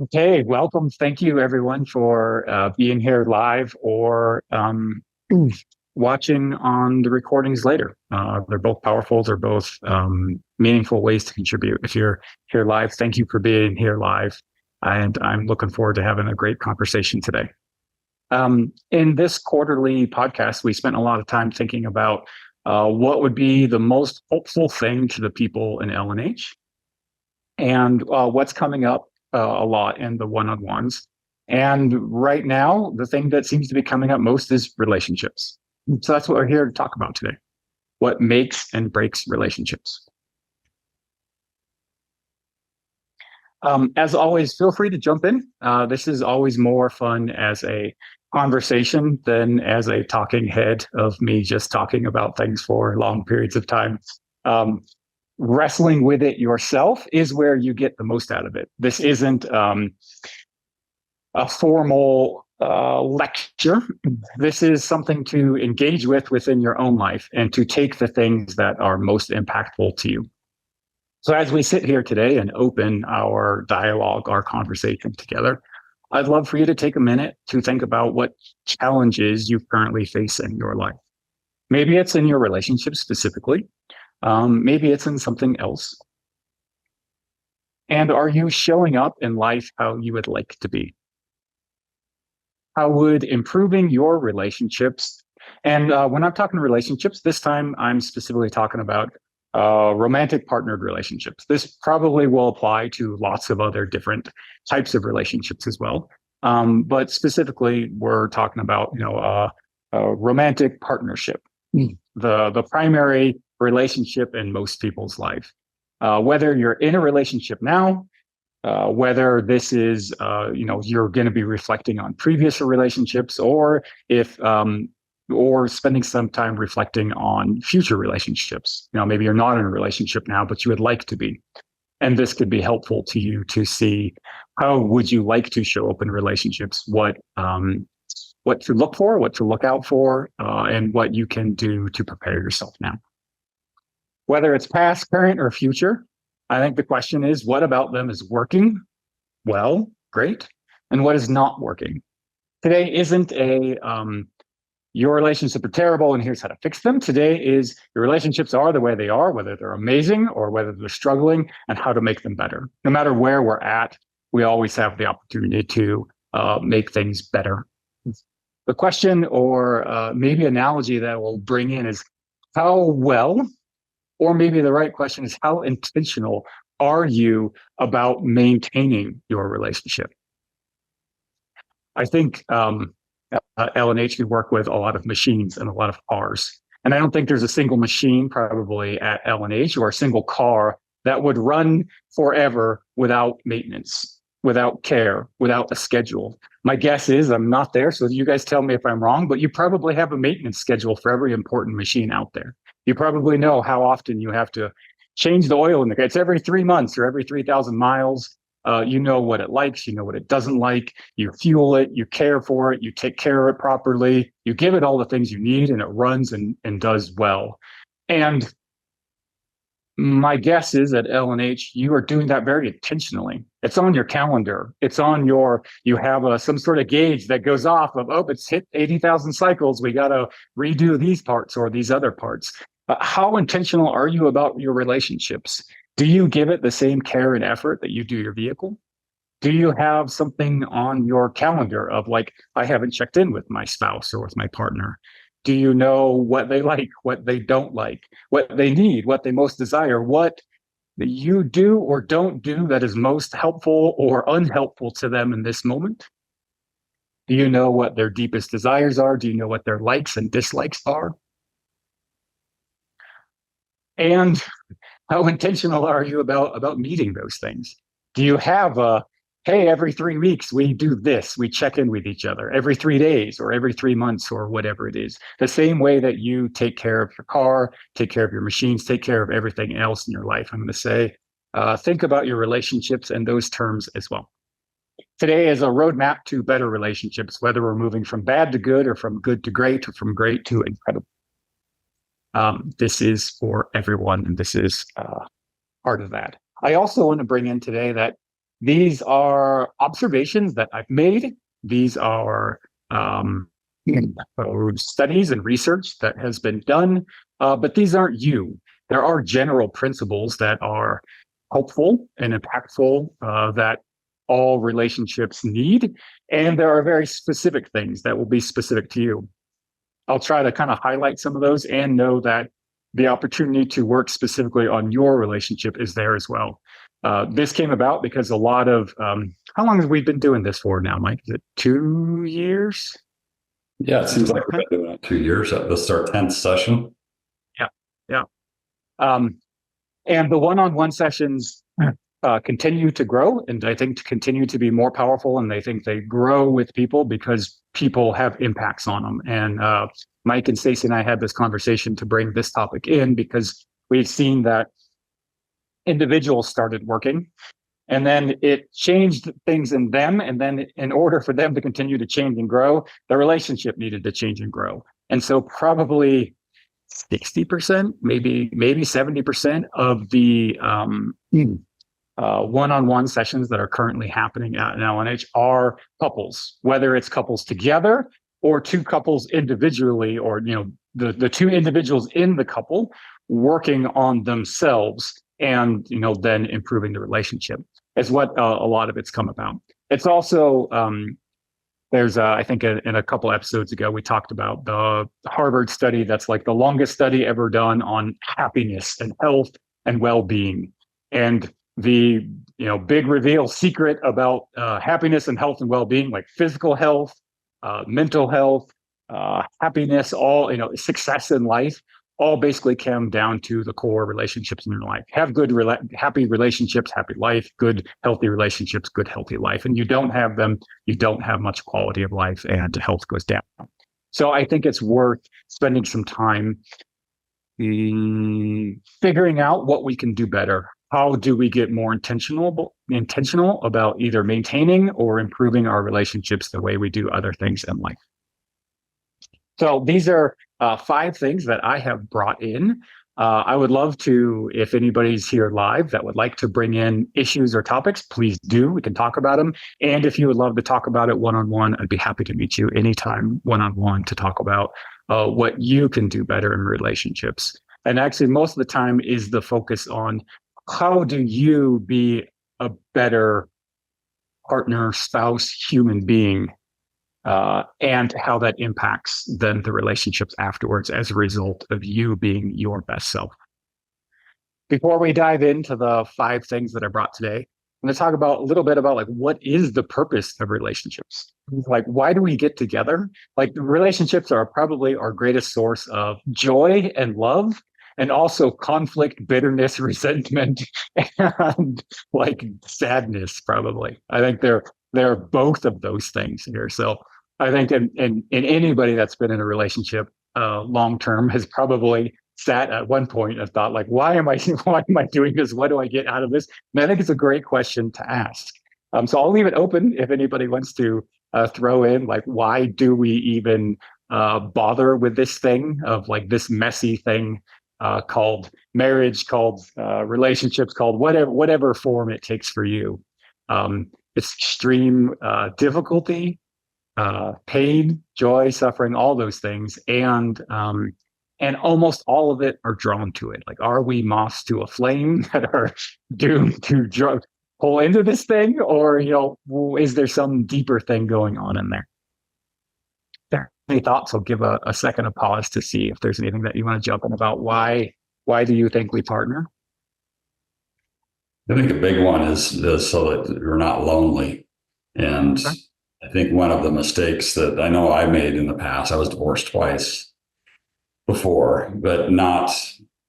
Okay, welcome. Thank you, everyone, for being here live or watching on the recordings later. They're both powerful. They're both meaningful ways to contribute. If you're here live, thank you for being here live. And I'm looking forward to having a great conversation today. In this quarterly podcast, we spent a lot of time thinking about what would be the most hopeful thing to the people in LNH and what's coming up a lot in the one-on-ones. And right now, the thing that seems to be coming up most is relationships. So that's what we're here to talk about today. What makes and breaks relationships. As always, feel free to jump in. This is always more fun as a conversation than as a talking head of me just talking about things for long periods of time. Wrestling with it yourself is where you get the most out of it. This isn't a formal lecture. This is something to engage with within your own life and to take the things that are most impactful to you. So as we sit here today and open our dialogue, our conversation together, I'd love for you to take a minute to think about what challenges you currently face in your life. Maybe it's in your relationship specifically. Maybe it's in something else. And are you showing up in life how you would like to be? How would improving your relationships, and when I'm talking relationships, this time I'm specifically talking about romantic partnered relationships. This probably will apply to lots of other different types of relationships as well. But specifically, we're talking about, a romantic partnership, the primary relationship in most people's life. Whether you're in a relationship now, whether this is, you're going to be reflecting on previous relationships, or if or spending some time reflecting on future relationships. Maybe you're not in a relationship now, but you would like to be. And this could be helpful to you to see how would you like to show up in relationships, what to look for, what to look out for, and what you can do to prepare yourself now. Whether it's past, current, or future, I think the question is, what about them is working well, great, and what is not working? Today isn't your relationships are terrible and here's how to fix them. Today is your relationships are the way they are, whether they're amazing or whether they're struggling, and how to make them better. No matter where we're at, we always have the opportunity to make things better. The question, or maybe analogy that we'll bring in, is how well, or maybe the right question is, how intentional are you about maintaining your relationship? I think LNH, we work with a lot of machines and a lot of cars. And I don't think there's a single machine probably at LNH or a single car that would run forever without maintenance, without care, without a schedule. My guess is, I'm not there, so you guys tell me if I'm wrong, but you probably have a maintenance schedule for every important machine out there. You probably know how often you have to change the oil in the car. It's every 3 months or every 3,000 miles. You know what it likes, you know what it doesn't like, you fuel it, you care for it, you take care of it properly, you give it all the things you need, and it runs and does well. And my guess is at LNH, you are doing that very intentionally. It's on your calendar. It's on you have some sort of gauge that goes off of, it's hit 80,000 cycles. We got to redo these parts or these other parts. How intentional are you about your relationships? Do you give it the same care and effort that you do your vehicle? Do you have something on your calendar of like, I haven't checked in with my spouse or with my partner? Do you know what they like, what they don't like, what they need, what they most desire, what you do or don't do that is most helpful or unhelpful to them in this moment? Do you know what their deepest desires are? Do you know what their likes and dislikes are? And how intentional are you about meeting those things? Do you have hey, every 3 weeks we do this, we check in with each other every 3 days or every 3 months or whatever it is, the same way that you take care of your car, take care of your machines, take care of everything else in your life. I'm going to say, think about your relationships in those terms as well. Today is a roadmap to better relationships, whether we're moving from bad to good or from good to great or from great to incredible. This is for everyone, and this is part of that. I also want to bring in today that These are observations that I've made. These are studies and research that has been done, but these aren't you. There are general principles that are helpful and impactful that all relationships need, and there are very specific things that will be specific to you. I'll try to kind of highlight some of those and know that the opportunity to work specifically on your relationship is there as well. This came about because a lot of how long have we been doing this for now, Mike? Is it 2 years? Yeah, it seems like we've been doing it 2 years. This is our 10th session. Yeah. And the one-on-one sessions continue to grow, and I think to continue to be more powerful, and they think they grow with people because people have impacts on them. And Mike and Stacey and I had this conversation to bring this topic in because we've seen that individuals started working, and then it changed things in them. And then in order for them to continue to change and grow, the relationship needed to change and grow. And so probably 60%, maybe 70% of the one-on-one sessions that are currently happening at an LNH are couples, whether it's couples together or two couples individually, or the two individuals in the couple working on themselves and then improving the relationship is what a lot of it's come about. It's also there's I think in a couple episodes ago we talked about the Harvard study that's like the longest study ever done on happiness and health and well-being, and the big reveal secret about happiness and health and well-being, like physical health, mental health, happiness, all success in life, all basically come down to the core relationships in your life. Have good, happy relationships, happy life. Good, healthy relationships, good, healthy life. And you don't have them, you don't have much quality of life, and health goes down. So I think it's worth spending some time figuring out what we can do better. How do we get more intentional about either maintaining or improving our relationships the way we do other things in life? So these are 5 things that I have brought in. I would love to, if anybody's here live that would like to bring in issues or topics, please do. We can talk about them. And if you would love to talk about it one-on-one, I'd be happy to meet you anytime one-on-one to talk about what you can do better in relationships. And actually, most of the time is the focus on how do you be a better partner, spouse, human being, and how that impacts then the relationships afterwards as a result of you being your best self. Before we dive into the 5 things that I brought today, I'm going to talk about a little bit about like what is the purpose of relationships? Like, why do we get together? Like, relationships are probably our greatest source of joy and love, and also conflict, bitterness, resentment, and like sadness. Probably, I think they're both of those things here. So I think in anybody that's been in a relationship long term has probably sat at one point and thought, like, why am I doing this? What do I get out of this? And I think it's a great question to ask. So I'll leave it open if anybody wants to throw in, like, why do we even bother with this thing of like this messy thing called marriage, called relationships, called whatever form it takes for you. It's extreme difficulty, pain, joy, suffering, all those things, and almost all of it are drawn to it. Like, are we moths to a flame that are doomed to pull into this thing, or is there some deeper thing going on in there? Any thoughts? I'll give a second of pause to see if there's anything that you want to jump in about why do you think we partner? I think a big one is so that you're not lonely. And okay. I think one of the mistakes that I know I made in the past, I was divorced twice before, but not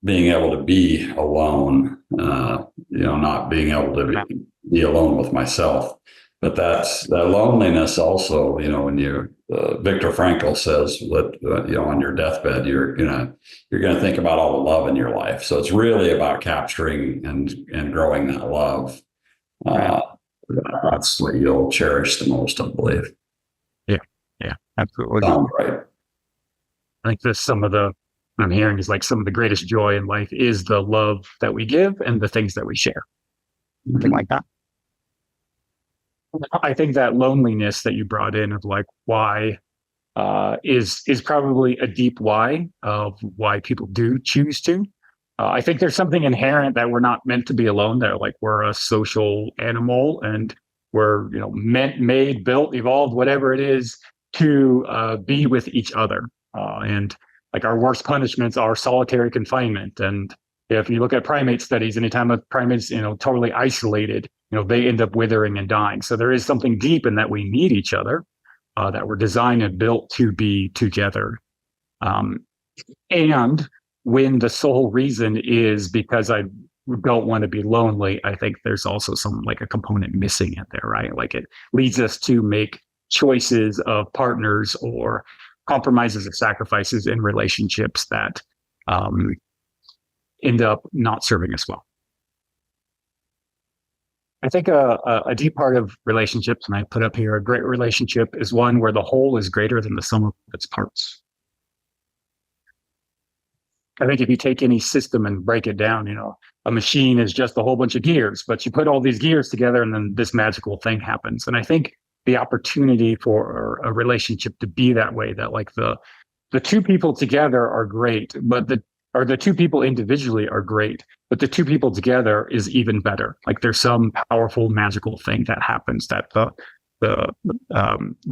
being able to be alone, not being able to be alone with myself. But that loneliness also, when you Viktor Frankl says that on your deathbed you're gonna think about all the love in your life. So it's really about capturing and growing that love. That's what you'll cherish the most, I believe. Yeah, absolutely. Sounds right. I think some of the I'm hearing is like some of the greatest joy in life is the love that we give and the things that we share. Something like that. I think that loneliness that you brought in of like why is probably a deep why of why people do choose to. I think there's something inherent that we're not meant to be alone. That like we're a social animal and we're meant, made, built, evolved, whatever it is, to be with each other. And like our worst punishments are solitary confinement. And if you look at primate studies, anytime a primate's totally isolated, they end up withering and dying. So there is something deep in that we need each other, that we're designed and built to be together. And when the sole reason is because I don't want to be lonely, I think there's also some like a component missing in there, right? Like it leads us to make choices of partners or compromises or sacrifices in relationships that end up not serving us well. I think a deep part of relationships, and I put up here, a great relationship is one where the whole is greater than the sum of its parts. I think if you take any system and break it down, a machine is just a whole bunch of gears, but you put all these gears together and then this magical thing happens. And I think the opportunity for a relationship to be that way, that like the two people together are great, but the two people individually are great, but the two people together is even better. Like there's some powerful magical thing that happens that the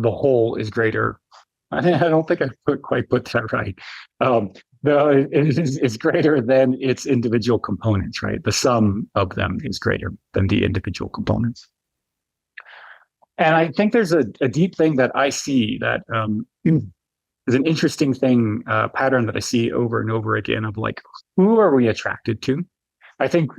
whole is greater. I don't think I quite put that right. It's greater than its individual components, right? The sum of them is greater than the individual components. And I think there's a deep thing that I see that is an interesting thing, pattern that I see over and over again of like, who are we attracted to? I think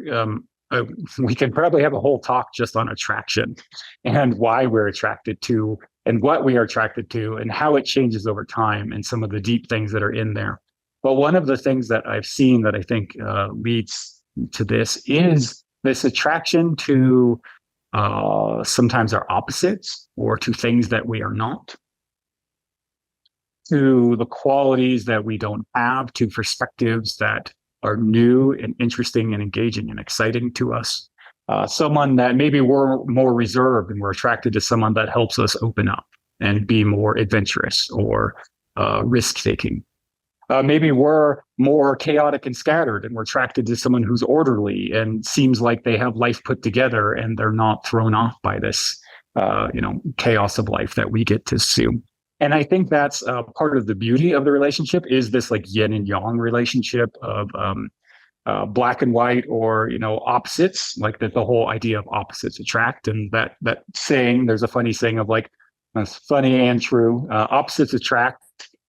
we can probably have a whole talk just on attraction and why we're attracted to and what we are attracted to and how it changes over time and some of the deep things that are in there. But one of the things that I've seen that I think leads to this is this attraction to sometimes our opposites or to things that we are not, to the qualities that we don't have, to perspectives that are new and interesting and engaging and exciting to us. Someone that maybe we're more reserved and we're attracted to someone that helps us open up and be more adventurous or risk-taking. Maybe we're more chaotic and scattered and we're attracted to someone who's orderly and seems like they have life put together and they're not thrown off by this, chaos of life that we get to see. And I think that's part of the beauty of the relationship is this like yin and yang relationship of black and white or, opposites, like the whole idea of opposites attract. And that saying, there's a funny saying of like, that's funny and true, opposites attract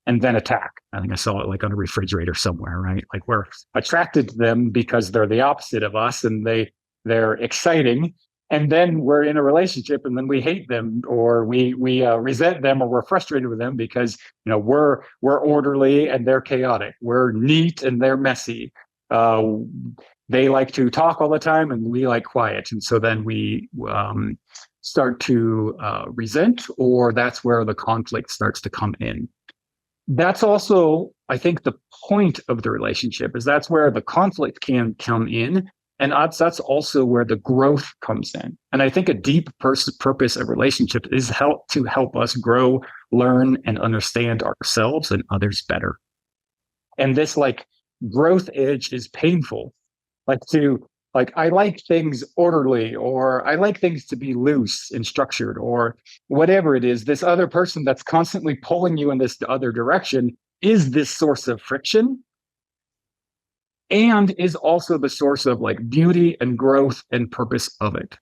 and then attack. I think I saw it like on a refrigerator somewhere, right? Like we're attracted to them because they're the opposite of us and they're exciting. And then we're in a relationship and then we hate them or we resent them or we're frustrated with them because, we're orderly and they're chaotic. We're neat and they're messy. They like to talk all the time and we like quiet. And so then we start to resent, or that's where the conflict starts to come in. That's also, I think, the point of the relationship is that's where the conflict can come in. And that's also where the growth comes in. And I think a deep purpose of relationship is to help us grow, learn, and understand ourselves and others better. And this like growth edge is painful. I like things orderly, or I like things to be loose and structured, or whatever it is. This other person that's constantly pulling you in this other direction is this source of friction. And is also the source of like beauty and growth and purpose of it.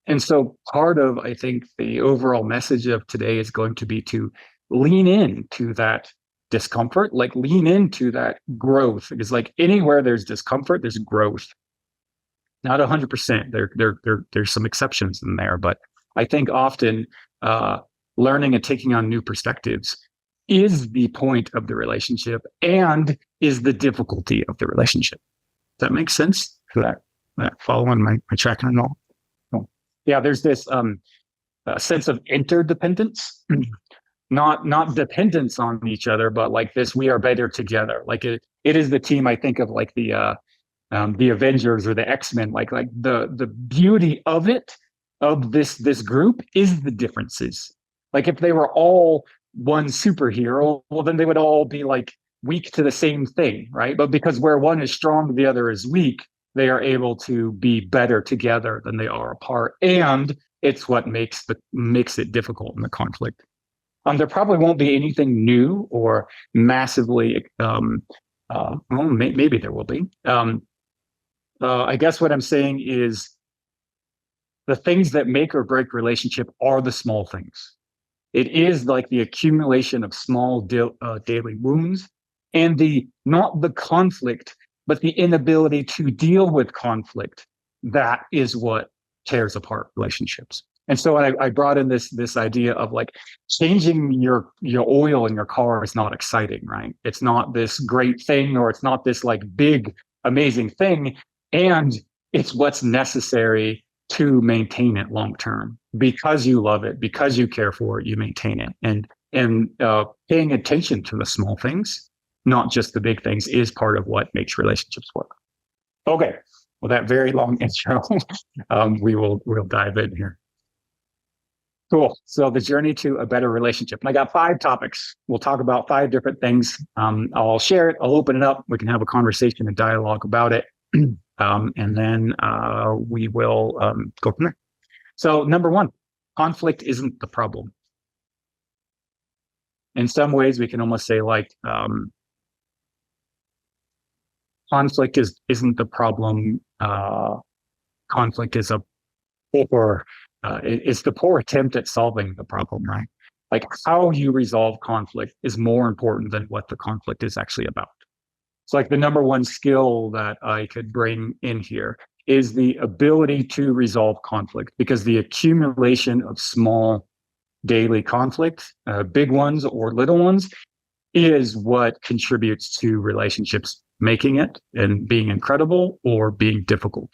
And so part of, I think, the overall message of today is going to be to lean into that discomfort, like lean into that growth. Because like anywhere there's discomfort, there's growth. Not 100%. There's some exceptions in there, but I think often learning and taking on new perspectives is the point of the relationship and is the difficulty of the relationship. Does that make sense? That following my track and all? Oh. Yeah, there's this sense of interdependence, not dependence on each other, but like this, we are better together. Like it is the team I think of like the Avengers or the X-Men, like the beauty of it of this group is the differences. Like if they were all one superhero, well, then they would all be like weak to the same thing, right? But because where one is strong, the other is weak, they are able to be better together than they are apart. And it's what makes it difficult in the conflict. There probably won't be anything new or massively. Well, maybe there will be. I guess what I'm saying is the things that make or break relationship are the small things. It is like the accumulation of small daily wounds, and not the conflict, but the inability to deal with conflict. That is what tears apart relationships. And so I brought in this idea of like changing your oil in your car is not exciting, right? It's not this great thing, or it's not this like big amazing thing, and it's what's necessary to maintain it long term. Because you love it, because you care for it, you maintain it. And paying attention to the small things, not just the big things, is part of what makes relationships work. Okay, well, that very long intro, we'll dive in here. Cool. So the journey to a better relationship. And I got 5 topics. We'll talk about 5 different things. I'll share it. I'll open it up. We can have a conversation and dialogue about it. And then we will go from there. So number 1, conflict isn't the problem. In some ways, we can almost say like conflict isn't the problem. Conflict is it's the poor attempt at solving the problem, right? Like how you resolve conflict is more important than what the conflict is actually about. It's like the number 1 skill that I could bring in here is the ability to resolve conflict, because the accumulation of small daily conflicts, big ones or little ones, is what contributes to relationships making it and being incredible or being difficult.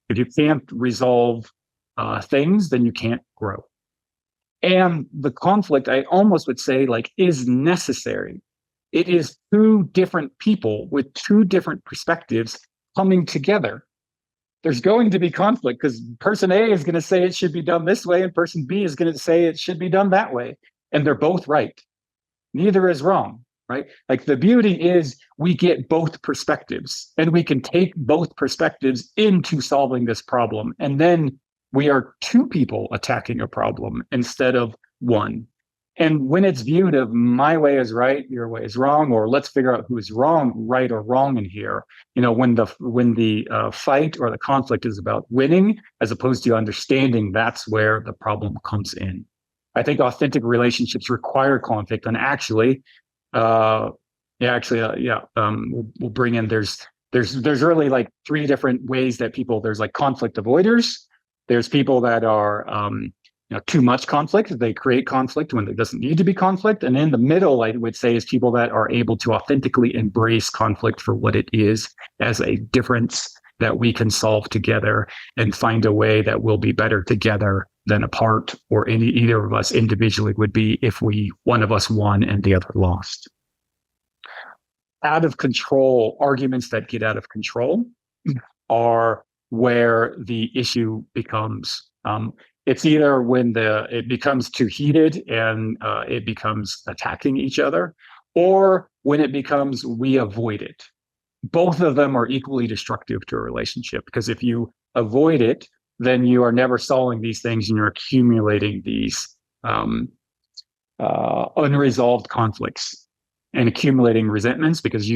If you can't resolve things, then you can't grow. And the conflict, I almost would say, like, is necessary. It is 2 different people with 2 different perspectives coming together. There's going to be conflict because person A is going to say it should be done this way, and person B is going to say it should be done that way. And they're both right. Neither is wrong, right? Like the beauty is we get both perspectives, and we can take both perspectives into solving this problem. And then we are 2 people attacking a problem instead of 1. And when it's viewed of my way is right, your way is wrong, or let's figure out who is wrong, right or wrong in here. When the fight or the conflict is about winning as opposed to understanding, that's where the problem comes in. I think authentic relationships require conflict, and we'll bring in. There's really like 3 different ways that there's like conflict avoiders. There's people that are too much conflict. They create conflict when there doesn't need to be conflict. And in the middle, I would say, is people that are able to authentically embrace conflict for what it is, as a difference that we can solve together and find a way that will be better together than apart, or either of us individually would be if one of us won and the other lost. Out of control, arguments that get out of control are where the issue becomes. It's either when it becomes too heated and it becomes attacking each other, or when it becomes we avoid it. Both of them are equally destructive to a relationship, because if you avoid it, then you are never solving these things, and you're accumulating these unresolved conflicts and accumulating resentments, because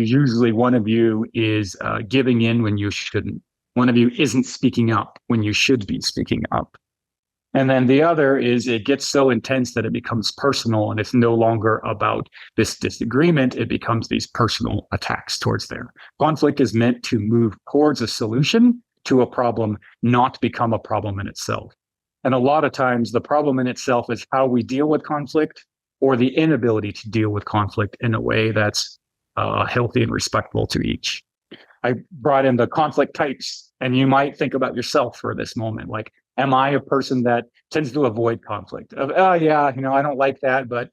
one of you is giving in when you shouldn't. One of you isn't speaking up when you should be speaking up. And then the other is it gets so intense that it becomes personal, and it's no longer about this disagreement. It becomes these personal attacks towards there. Conflict is meant to move towards a solution to a problem, not become a problem in itself. And a lot of times the problem in itself is how we deal with conflict, or the inability to deal with conflict in a way that's healthy and respectful to each. I brought in the conflict types, and you might think about yourself for this moment. Like, am I a person that tends to avoid conflict? I don't like that, but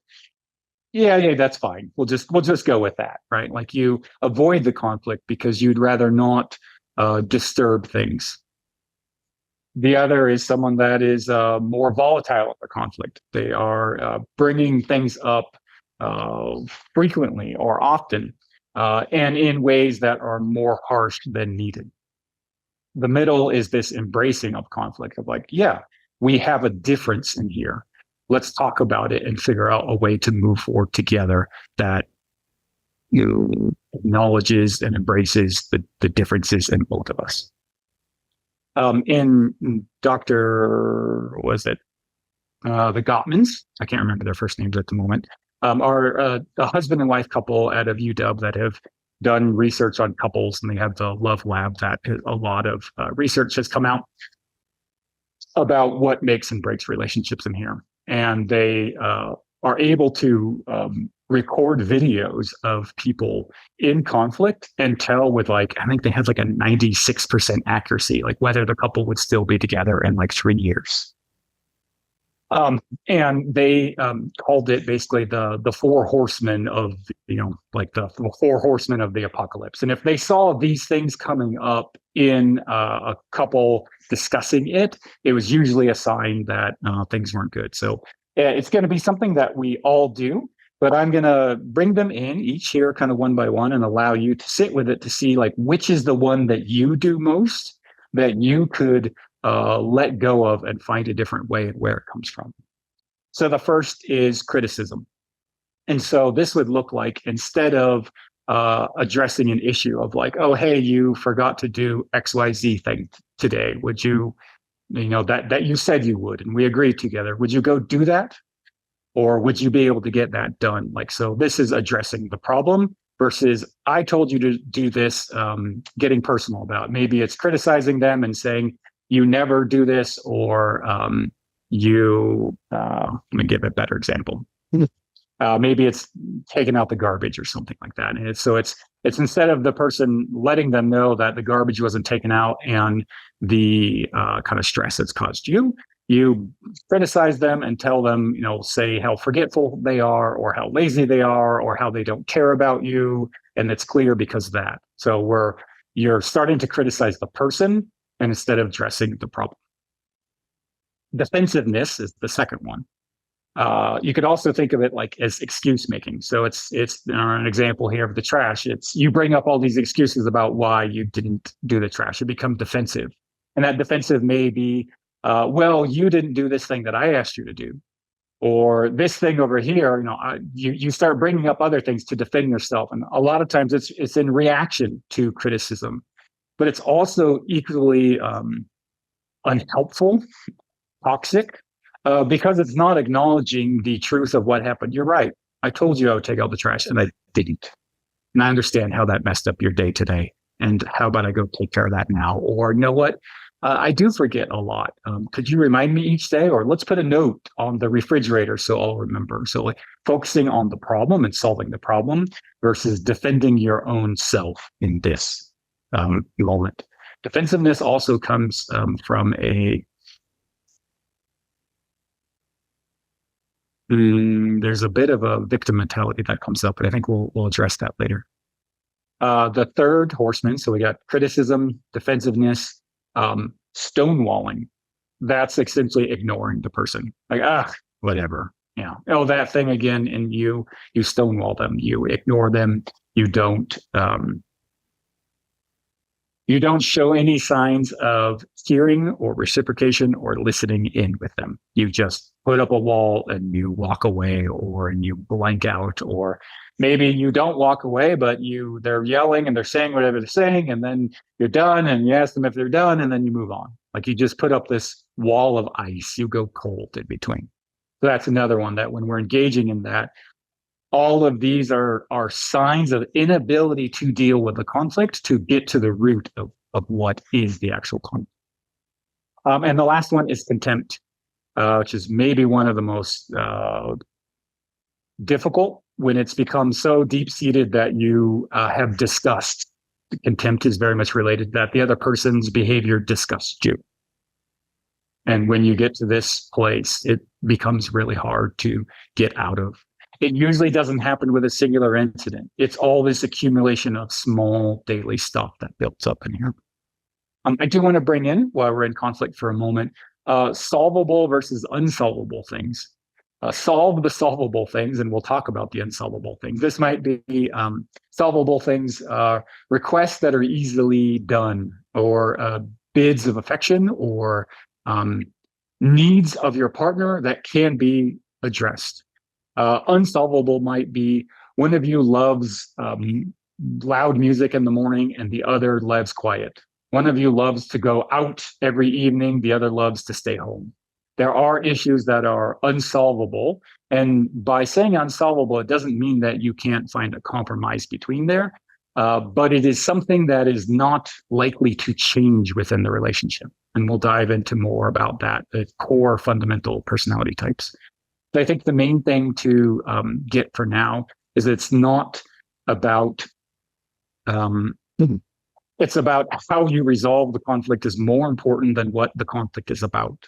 yeah, that's fine. We'll just go with that, right? Like, you avoid the conflict because you'd rather not disturb things. The other is someone that is more volatile in the conflict. They are bringing things up uh, frequently or often, and in ways that are more harsh than needed. The middle is this embracing of conflict of like, yeah, we have a difference in here. Let's talk about it and figure out a way to move forward together that acknowledges and embraces the differences in both of us. In Dr. Was it the Gottmans? I can't remember their first names at the moment. Are a husband and wife couple out of UW that have done research on couples, and they have the Love Lab that a lot of research has come out about what makes and breaks relationships in here. And they are able to record videos of people in conflict and tell with like, I think they had like a 96% accuracy, like whether the couple would still be together in like 3 years. And they called it basically the four horsemen of, like the four horsemen of the apocalypse. And if they saw these things coming up in a couple discussing it, it was usually a sign that things weren't good. So it's going to be something that we all do, but I'm going to bring them in each here kind of one by one and allow you to sit with it to see like which is the one that you do most that you could let go of and find a different way and where it comes from. So the first is criticism. And so this would look like, instead of addressing an issue of like, oh, hey, you forgot to do XYZ thing today. Would you, that you said you would, and we agreed together. Would you go do that? Or would you be able to get that done? Like, so this is addressing the problem versus I told you to do this, getting personal about it. Maybe it's criticizing them and saying, you never do this, or let me give a better example. Maybe it's taking out the garbage or something like that. And it's instead of the person letting them know that the garbage wasn't taken out and the kind of stress it's caused you criticize them and tell them, say how forgetful they are or how lazy they are or how they don't care about you. And it's clear because of that. So you're starting to criticize the person and instead of addressing the problem. Defensiveness is the second one. You could also think of it like as excuse making. So it's an example here of the trash. It's you bring up all these excuses about why you didn't do the trash. You become defensive. And that defensive may be, well, you didn't do this thing that I asked you to do. Or this thing over here, you start bringing up other things to defend yourself. And a lot of times it's in reaction to criticism. But it's also equally unhelpful, toxic, because it's not acknowledging the truth of what happened. You're right. I told you I would take out the trash and I didn't. And I understand how that messed up your day today. And how about I go take care of that now? Or you know what? I do forget a lot. Could you remind me each day? Or let's put a note on the refrigerator so I'll remember. So like focusing on the problem and solving the problem versus defending your own self in this moment. Defensiveness also comes from there's a bit of a victim mentality that comes up, but I think we'll address that later. The third horseman, so we got criticism, defensiveness, stonewalling. That's essentially ignoring the person. Like, whatever. Yeah. Oh, that thing again, and you stonewall them, you ignore them, you don't show any signs of hearing or reciprocation or listening in with them. You just put up a wall and you walk away, or and you blank out, or maybe you don't walk away, but they're yelling and they're saying whatever they're saying, and then you're done and you ask them if they're done, and then you move on. Like you just put up this wall of ice, you go cold in between. So that's another one that when we're engaging in that, all of these are signs of inability to deal with the conflict, to get to the root of what is the actual conflict. And the last one is contempt, which is maybe one of the most difficult when it's become so deep-seated that you have disgust. Contempt is very much related to that. The other person's behavior disgusts you. And when you get to this place, it becomes really hard to get out of. It usually doesn't happen with a singular incident. It's all this accumulation of small daily stuff that builds up in here. I do want to bring in, while we're in conflict for a moment, solvable versus unsolvable things. Solve the solvable things, and we'll talk about the unsolvable things. This might be solvable things, requests that are easily done, or bids of affection, or needs of your partner that can be addressed. Unsolvable might be one of you loves loud music in the morning and the other loves quiet. One of you loves to go out every evening, the other loves to stay home. There are issues that are unsolvable. And by saying unsolvable, it doesn't mean that you can't find a compromise between there. But it is something that is not likely to change within the relationship. And we'll dive into more about that, the core fundamental personality types. So I think the main thing to get for now is it's not about, it's about how you resolve the conflict is more important than what the conflict is about.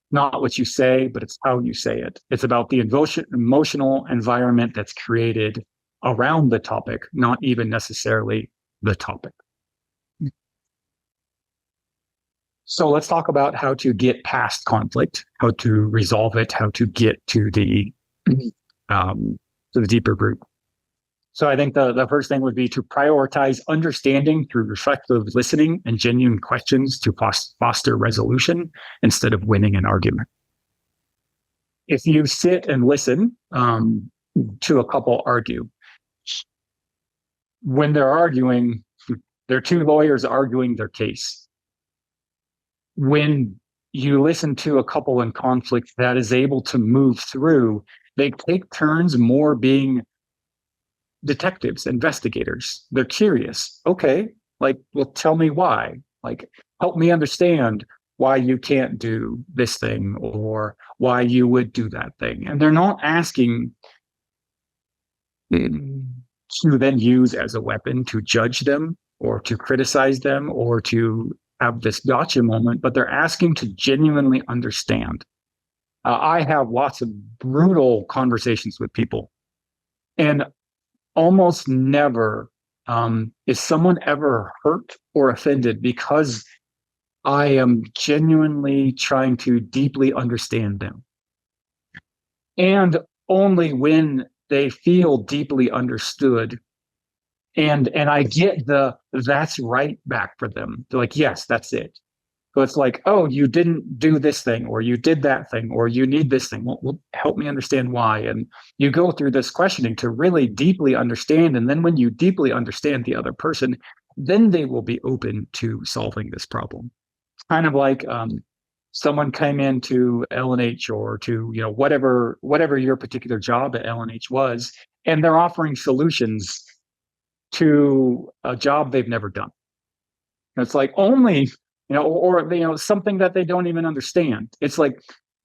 Not what you say, but it's how you say it. It's about the emotional environment that's created around the topic, not even necessarily the topic. So let's talk about how to get past conflict, how to resolve it, how to get to the deeper root. So I think the first thing would be to prioritize understanding through reflective listening and genuine questions to foster resolution instead of winning an argument. If you sit and listen to a couple argue, when they're arguing, they're two lawyers arguing their case. When you listen to a couple in conflict that is able to move through, they take turns more being detectives, investigators. They're curious. Okay, like, well, tell me why. Like, help me understand why you can't do this thing or why you would do that thing. And they're not asking to then use as a weapon to judge them or to criticize them or to have this gotcha moment, but they're asking to genuinely understand. I have lots of brutal conversations with people, and almost never is someone ever hurt or offended because I am genuinely trying to deeply understand them. And only when they feel deeply understood and I get that's right back for them. They're like, yes, that's it. So it's like, oh, you didn't do this thing, or you did that thing, or you need this thing. Well, help me understand why. And you go through this questioning to really deeply understand. And then when you deeply understand the other person, then they will be open to solving this problem. It's kind of like someone came into L&H or to, whatever your particular job at L&H was, and they're offering solutions to a job they've never done. And it's like only, or something that they don't even understand. It's like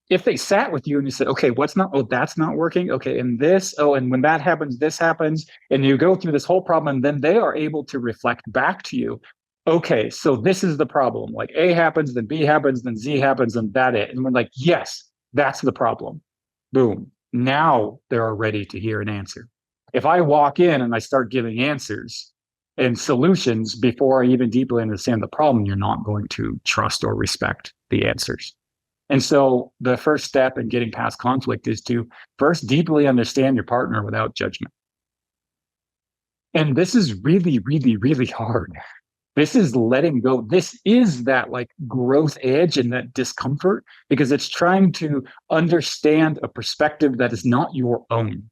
if they sat with you and you said, okay, what's not, oh, that's not working. Okay. And this, oh, and when that happens, this happens. And you go through this whole problem, and then they are able to reflect back to you. Okay, so this is the problem. Like A happens, then B happens, then Z happens, and that it. And we're like, yes, that's the problem. Boom. Now they're ready to hear an answer. If I walk in and I start giving answers and solutions before I even deeply understand the problem, you're not going to trust or respect the answers. And so the first step in getting past conflict is to first deeply understand your partner without judgment. And this is really, really, really hard. This is letting go. This is that like growth edge and that discomfort, because it's trying to understand a perspective that is not your own.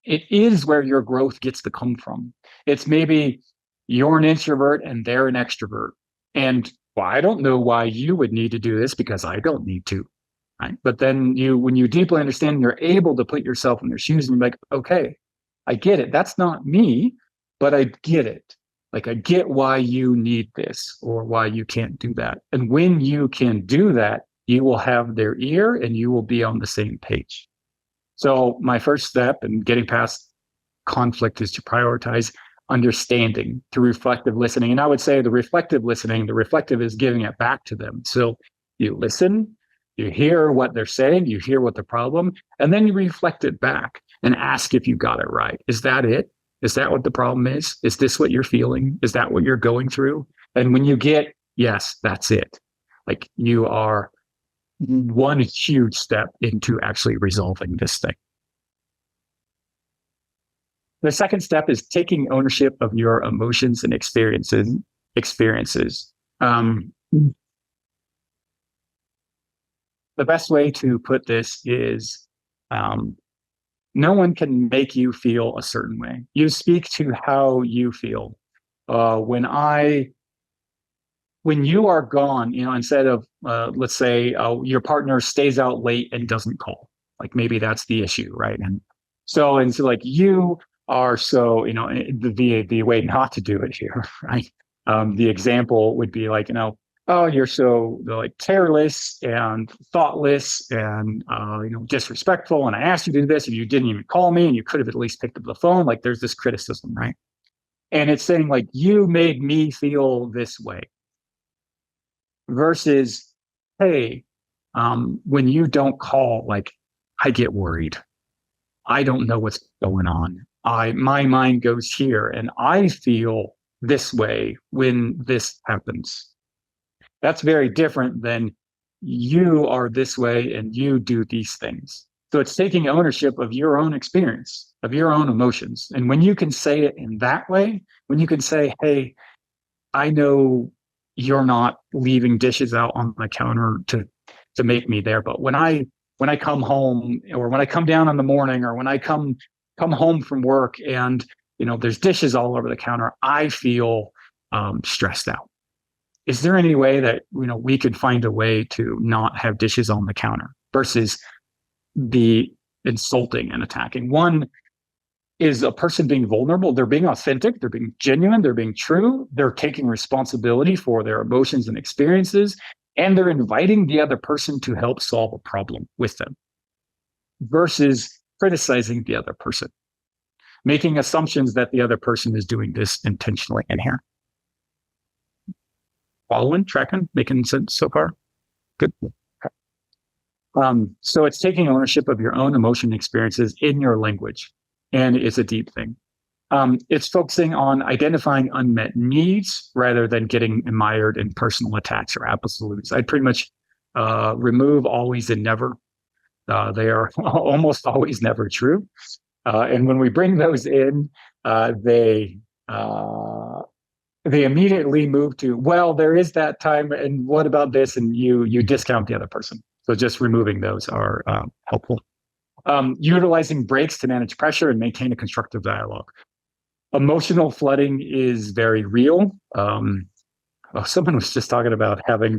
It is where your growth gets to come from. It's maybe you're an introvert and they're an extrovert. And well, I don't know why you would need to do this because I don't need to. Right? But then when you deeply understand, you're able to put yourself in their shoes and you're like, okay, I get it. That's not me, but I get it. Like I get why you need this or why you can't do that. And when you can do that, you will have their ear and you will be on the same page. So my first step in getting past conflict is to prioritize understanding through reflective listening. And I would say the reflective is giving it back to them. So you listen, you hear what they're saying, you hear what the problem, and then you reflect it back and ask if you got it right. Is that it? Is that what the problem is? Is this what you're feeling? Is that what you're going through? And when you get, yes, that's it. Like you are one huge step into actually resolving this thing. The second step is taking ownership of your emotions and experiences. The best way to put this is no one can make you feel a certain way. You speak to how you feel. When you are gone, instead of let's say your partner stays out late and doesn't call, like maybe that's the issue, right? And so like you are so, the way not to do it here, right? The example would be like, oh, you're so like careless and thoughtless and disrespectful, and I asked you to do this and you didn't even call me, and you could have at least picked up the phone. Like there's this criticism, right? And it's saying like, you made me feel this way, versus, hey, when you don't call, like I get worried. I don't know what's going on. My mind goes here and I feel this way when this happens. That's very different than you are this way and you do these things. So it's taking ownership of your own experience, of your own emotions. And when you can say it in that way, when you can say, hey, I know you're not leaving dishes out on my counter to make me there, but when I come home, or when I come down in the morning, or when I come home from work and there's dishes all over the counter, I feel stressed out. Is there any way that we could find a way to not have dishes on the counter, versus the insulting and attacking? One is a person being vulnerable. They're being authentic. They're being genuine. They're being true. They're taking responsibility for their emotions and experiences, and they're inviting the other person to help solve a problem with them, versus criticizing the other person, making assumptions that the other person is doing this intentionally in here. Following, tracking, making sense so far? Good. So it's taking ownership of your own emotion experiences in your language, and it's a deep thing. It's focusing on identifying unmet needs rather than getting mired in personal attacks or absolutes. I'd pretty much remove always and never. They are almost always never true. And when we bring those in, they immediately move to, well, there is that time, and what about this? And you discount the other person. So just removing those are helpful. Utilizing breaks to manage pressure and maintain a constructive dialogue. Emotional flooding is very real. Someone was just talking about having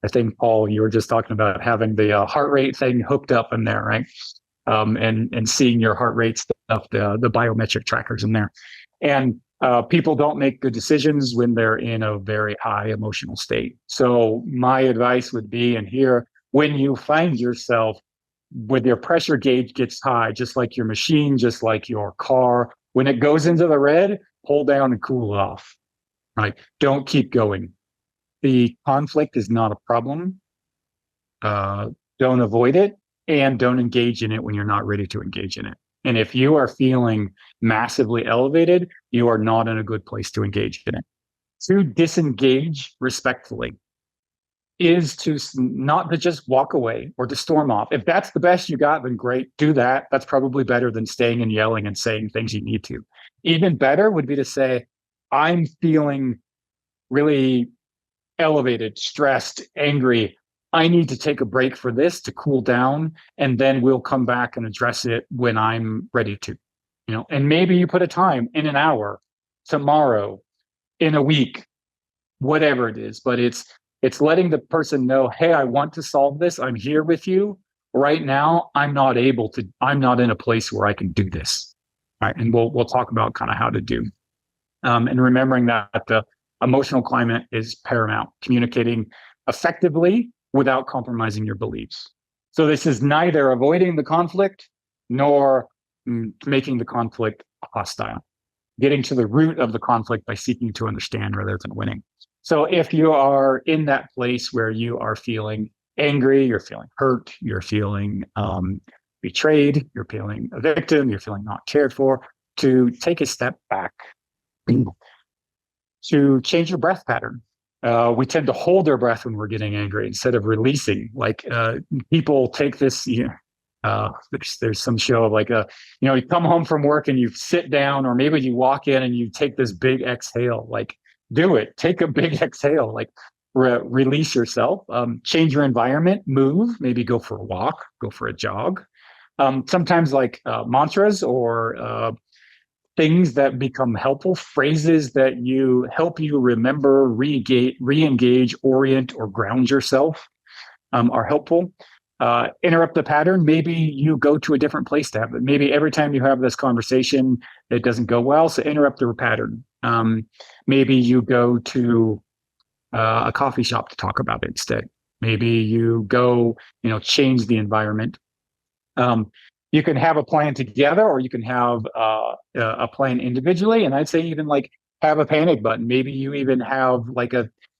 I think, Paul, you were just talking about having the heart rate thing hooked up in there, right? And seeing your heart rate stuff, the biometric trackers in there. And people don't make good decisions when they're in a very high emotional state. So my advice would be, and here, when you find yourself with your pressure gauge gets high, just like your machine, just like your car, when it goes into the red, pull down and cool it off, right? Don't keep going. The conflict is not a problem. Don't avoid it, and don't engage in it when you're not ready to engage in it. And if you are feeling massively elevated, you are not in a good place to engage in it. To disengage respectfully is to not to just walk away or to storm off. If that's the best you got, then great, do that. That's probably better than staying and yelling and saying things you need to. Even better would be to say, I'm feeling really elevated, stressed, angry. I need to take a break for this to cool down, and then we'll come back and address it when I'm ready to. And maybe you put a time in an hour, tomorrow, in a week, whatever it is, but it's letting the person know, hey, I want to solve this. I'm here with you. Right now, I'm not in a place where I can do this. All right. And we'll talk about kind of how to do. And remembering that the emotional climate is paramount, communicating effectively without compromising your beliefs. So this is neither avoiding the conflict nor making the conflict hostile. Getting to the root of the conflict by seeking to understand rather than winning. So if you are in that place where you are feeling angry, you're feeling hurt, you're feeling betrayed, you're feeling a victim, you're feeling not cared for, to take a step back, to change your breath pattern. We tend to hold our breath when we're getting angry instead of releasing. Like people take this, there's some show of like you come home from work and you sit down, or maybe you walk in and you take this big exhale. Like, do it. Take a big exhale. Like, release yourself. Change your environment. Move. Maybe go for a walk. Go for a jog. Sometimes like mantras or things that become helpful, phrases that help you remember, re-engage, orient, or ground yourself are helpful. Interrupt the pattern. Maybe you go to a different place to have it. Maybe every time you have this conversation, it doesn't go well. So interrupt the pattern. Maybe you go to a coffee shop to talk about it instead. Maybe you go, change the environment. You can have a plan together, or you can have a plan individually. And I'd say even like have a panic button. Maybe you even have like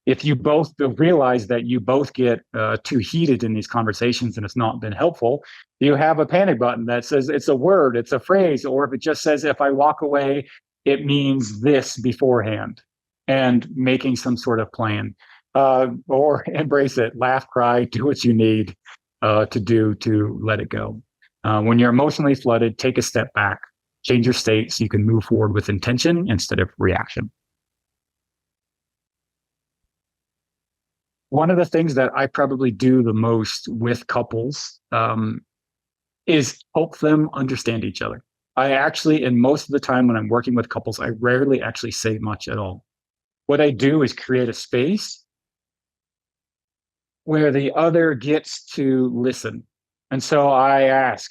if you both realize that you both get too heated in these conversations and it's not been helpful, you have a panic button that says it's a word, it's a phrase, or if it just says, if I walk away, it means this beforehand, and making some sort of plan. Or embrace it, laugh, cry, do what you need to do to let it go. When you're emotionally flooded, take a step back, change your state so you can move forward with intention instead of reaction. One of the things that I probably do the most with couples is help them understand each other. I actually, and most of the time when I'm working with couples, I rarely actually say much at all. What I do is create a space where the other gets to listen. And so I ask,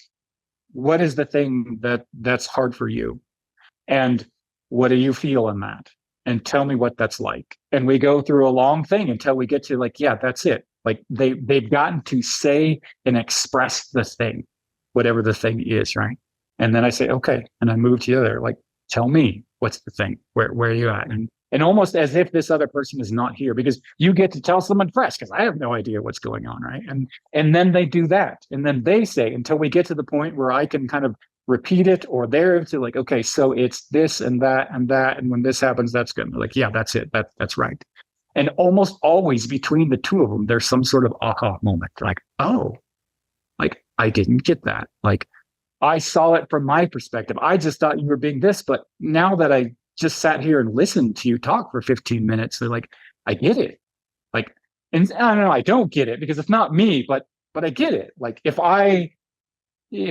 what is the thing that's hard for you? And what do you feel in that? And tell me what that's like. And we go through a long thing until we get to like, yeah, that's it. Like they've gotten to say and express the thing, whatever the thing is, right? And then I say, okay. And I move to the other, like, tell me what's the thing, where are you at? And almost as if this other person is not here, because you get to tell someone fresh, because I have no idea what's going on, right? And then they do that. And then they say, until we get to the point where I can kind of repeat it, or they're to like, okay, so it's this and that and that. And when this happens, that's good. And like, yeah, that's it. That's right. And almost always between the two of them, there's some sort of aha moment. Like, oh, like I didn't get that. Like I saw it from my perspective. I just thought you were being this, but now that I just sat here and listened to you talk for 15 minutes, they're like, I get it. Like, and I don't know, I don't get it because it's not me, but I get it. Like if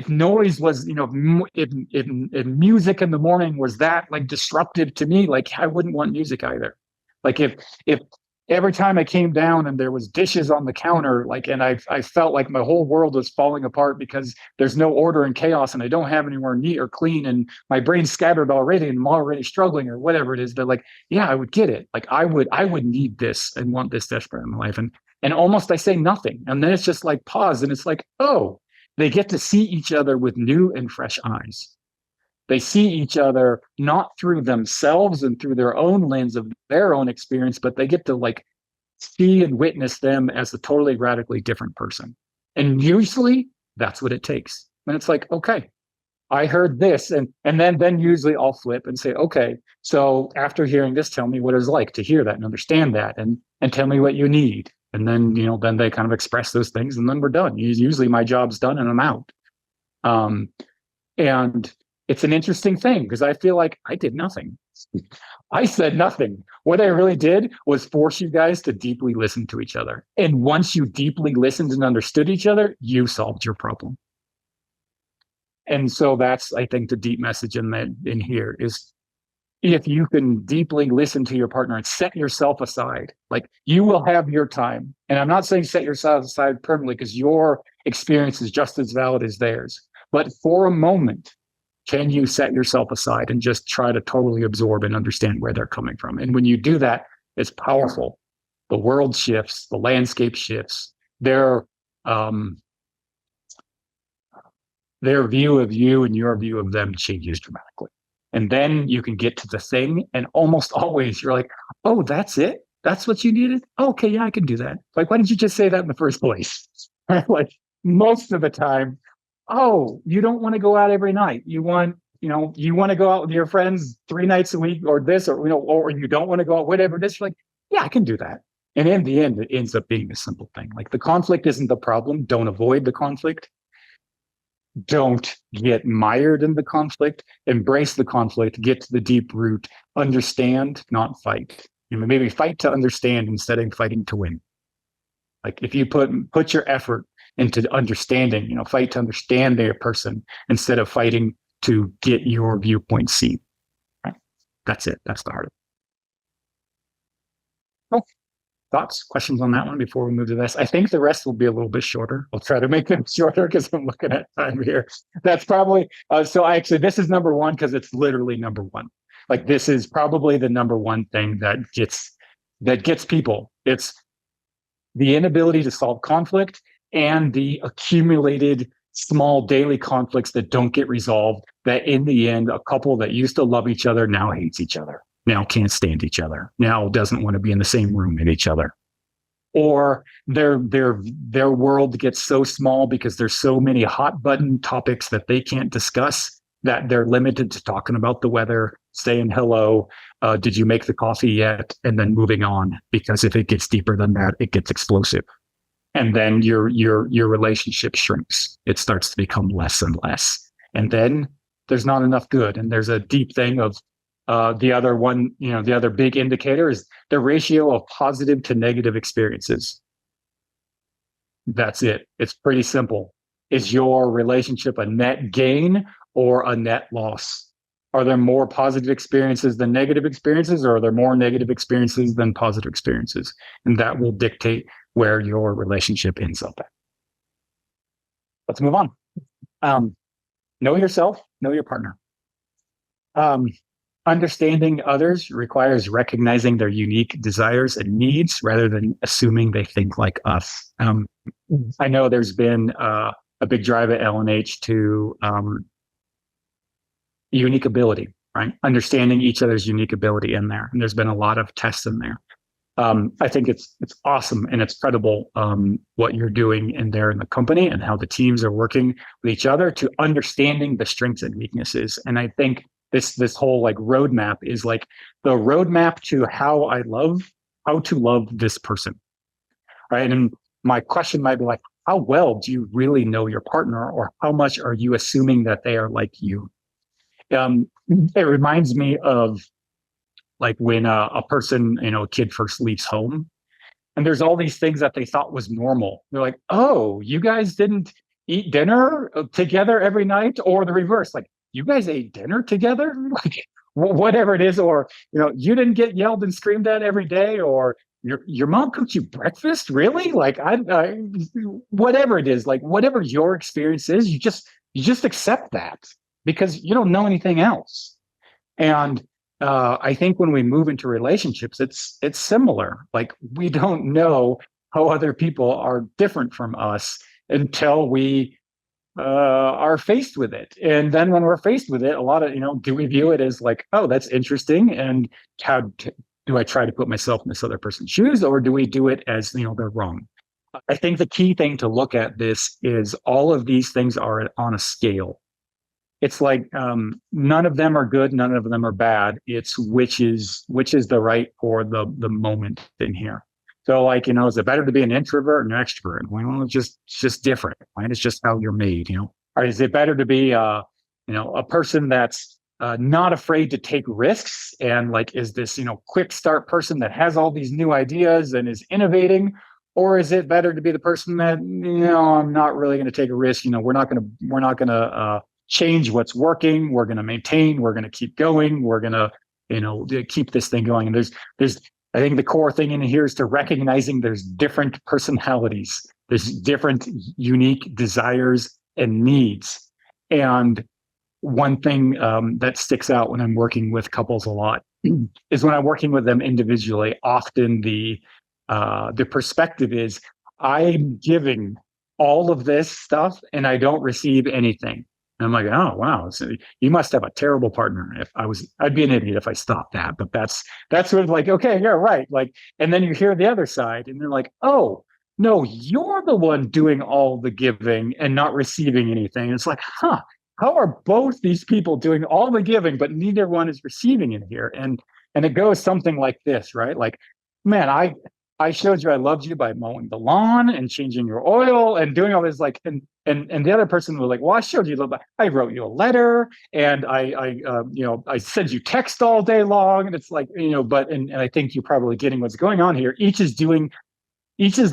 noise was, if music in the morning was that like disruptive to me, like I wouldn't want music either. Like if every time I came down and there was dishes on the counter, like, and I felt like my whole world was falling apart because there's no order and chaos and I don't have anywhere neat or clean and my brain's scattered already and I'm already struggling or whatever it is, they're like, yeah, I would get it. Like I would need this and want this desperate in my life. And almost I say nothing. And then it's just like pause and it's like, oh, they get to see each other with new and fresh eyes. They see each other not through themselves and through their own lens of their own experience, but they get to like see and witness them as a totally radically different person. And usually that's what it takes. And it's like, okay, I heard this. And then usually I'll flip and say, okay, so after hearing this, tell me what it's like to hear that and understand that and tell me what you need. And then, then they kind of express those things and then we're done. Usually my job's done and I'm out. And it's an interesting thing because I feel like I did nothing. I said nothing. What I really did was force you guys to deeply listen to each other. And once you deeply listened and understood each other, you solved your problem. And so that's, I think, the deep message in here is if you can deeply listen to your partner and set yourself aside, like you will have your time. And I'm not saying set yourself aside permanently because your experience is just as valid as theirs. But for a moment, can you set yourself aside and just try to totally absorb and understand where they're coming from? And when you do that, it's powerful. The world shifts, the landscape shifts. Their view of you and your view of them changes dramatically. And then you can get to the thing. And almost always you're like, oh, that's it? That's what you needed? Okay, yeah, I can do that. Like, why didn't you just say that in the first place? Like most of the time, oh, you don't want to go out every night. You want you want to go out with your friends 3 nights a week or this, or you don't want to go out, whatever it is. You're like, yeah, I can do that. And in the end, it ends up being a simple thing. Like the conflict isn't the problem. Don't avoid the conflict. Don't get mired in the conflict. Embrace the conflict. Get to the deep root. Understand, not fight. Maybe fight to understand instead of fighting to win. Like if you put your effort into understanding, fight to understand their person instead of fighting to get your viewpoint seen. Right? That's it. That's the heart of it. Cool. Thoughts, questions on that one before we move to this? I think the rest will be a little bit shorter. I'll try to make them shorter because I'm looking at time here. That's probably, this is number one because it's literally number one. Like this is probably the number one thing that gets people. It's the inability to solve conflict and the accumulated small daily conflicts that don't get resolved, that in the end, a couple that used to love each other now hates each other, now can't stand each other, now doesn't want to be in the same room with each other. Or their world gets so small because there's so many hot button topics that they can't discuss that they're limited to talking about the weather, saying hello, did you make the coffee yet? And then moving on, because if it gets deeper than that, it gets explosive. And then your relationship shrinks. It starts to become less and less. And then there's not enough good. And there's a deep thing of the other big indicator is the ratio of positive to negative experiences. That's it. It's pretty simple. Is your relationship a net gain or a net loss? Are there more positive experiences than negative experiences, or are there more negative experiences than positive experiences? And that will dictate where your relationship ends up at. Let's move on. Know yourself, know your partner. Understanding others requires recognizing their unique desires and needs rather than assuming they think like us. I know there's been a big drive at L&H to unique ability, right? Understanding each other's unique ability in there. And there's been a lot of tests in there. I think it's awesome and it's credible what you're doing in there in the company and how the teams are working with each other to understanding the strengths and weaknesses. And I think this whole like roadmap is like the roadmap to how to love this person, right? And my question might be like, how well do you really know your partner, or how much are you assuming that they are like you? It reminds me of like when a person, a kid first leaves home and there's all these things that they thought was normal. They're like, oh, you guys didn't eat dinner together every night, or the reverse. Like, you guys ate dinner together, like whatever it is, or, you didn't get yelled and screamed at every day, or your mom cooked you breakfast. Really? Like whatever it is, like whatever your experience is, you just accept that because you don't know anything else. And I think when we move into relationships, it's similar. Like we don't know how other people are different from us until we are faced with it. And then when we're faced with it, a lot of, do we view it as like, oh, that's interesting. And do I try to put myself in this other person's shoes, or do we do it as, they're wrong? I think the key thing to look at this is all of these things are on a scale. It's like none of them are good, none of them are bad. It's which is the right for the moment in here. So like, is it better to be an introvert or an extrovert? Well, it's just different, right? It's just how you're made, Or is it better to be a person that's not afraid to take risks and like is this, quick start person that has all these new ideas and is innovating? Or is it better to be the person that, I'm not really going to take a risk, we're not going to change what's working. We're going to maintain, we're going to keep going. We're going to, keep this thing going. And there's, I think the core thing in here is to recognizing there's different personalities, there's different unique desires and needs. And one thing that sticks out when I'm working with couples a lot is when I'm working with them individually, often the perspective is I'm giving all of this stuff and I don't receive anything. And I'm like, oh, wow. So you must have a terrible partner. I'd be an idiot if I stopped that. But that's sort of like, okay, yeah, right. Like, and then you hear the other side and they're like, oh, no, you're the one doing all the giving and not receiving anything. And it's like, how are both these people doing all the giving, but neither one is receiving in here? And it goes something like this, right? Like, man, I showed you I loved you by mowing the lawn and changing your oil and doing all this, like, and the other person was like, well, I showed you love. I wrote you a letter and I send you text all day long. And it's like, and I think you're probably getting what's going on here. Each is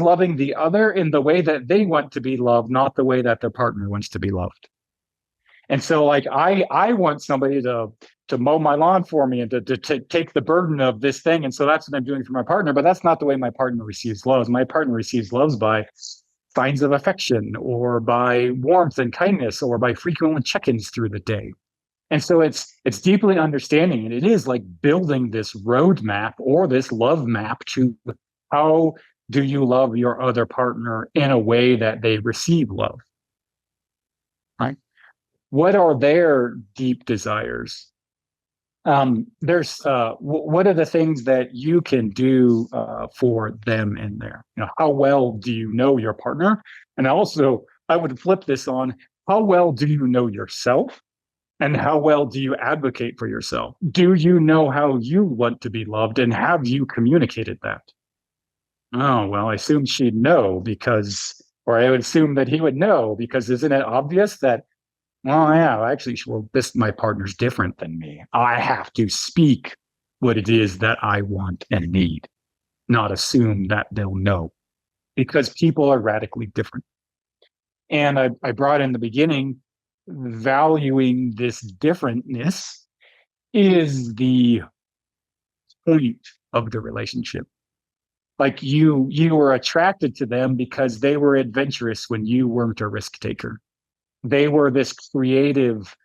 loving the other in the way that they want to be loved, not the way that their partner wants to be loved. And so, like, I want somebody to mow my lawn for me and to take the burden of this thing. And so that's what I'm doing for my partner. But that's not the way my partner receives love. My partner receives love by signs of affection or by warmth and kindness or by frequent check-ins through the day. And so it's deeply understanding, and it is like building this roadmap or this love map to how do you love your other partner in a way that they receive love, right? What are their deep desires? What are the things that you can do for them in there? How well do you know your partner? And also, I would flip this on, how well do you know yourself? And how well do you advocate for yourself? Do you know how you want to be loved? And have you communicated that? Oh, well, I assume she'd know or I would assume that he would know, because isn't it obvious that, well, yeah, actually, my partner's different than me. I have to speak what it is that I want and need, not assume that they'll know, because people are radically different. And I brought in the beginning, valuing this differentness is the point of the relationship. Like you were attracted to them because they were adventurous when you weren't a risk taker. They were this creative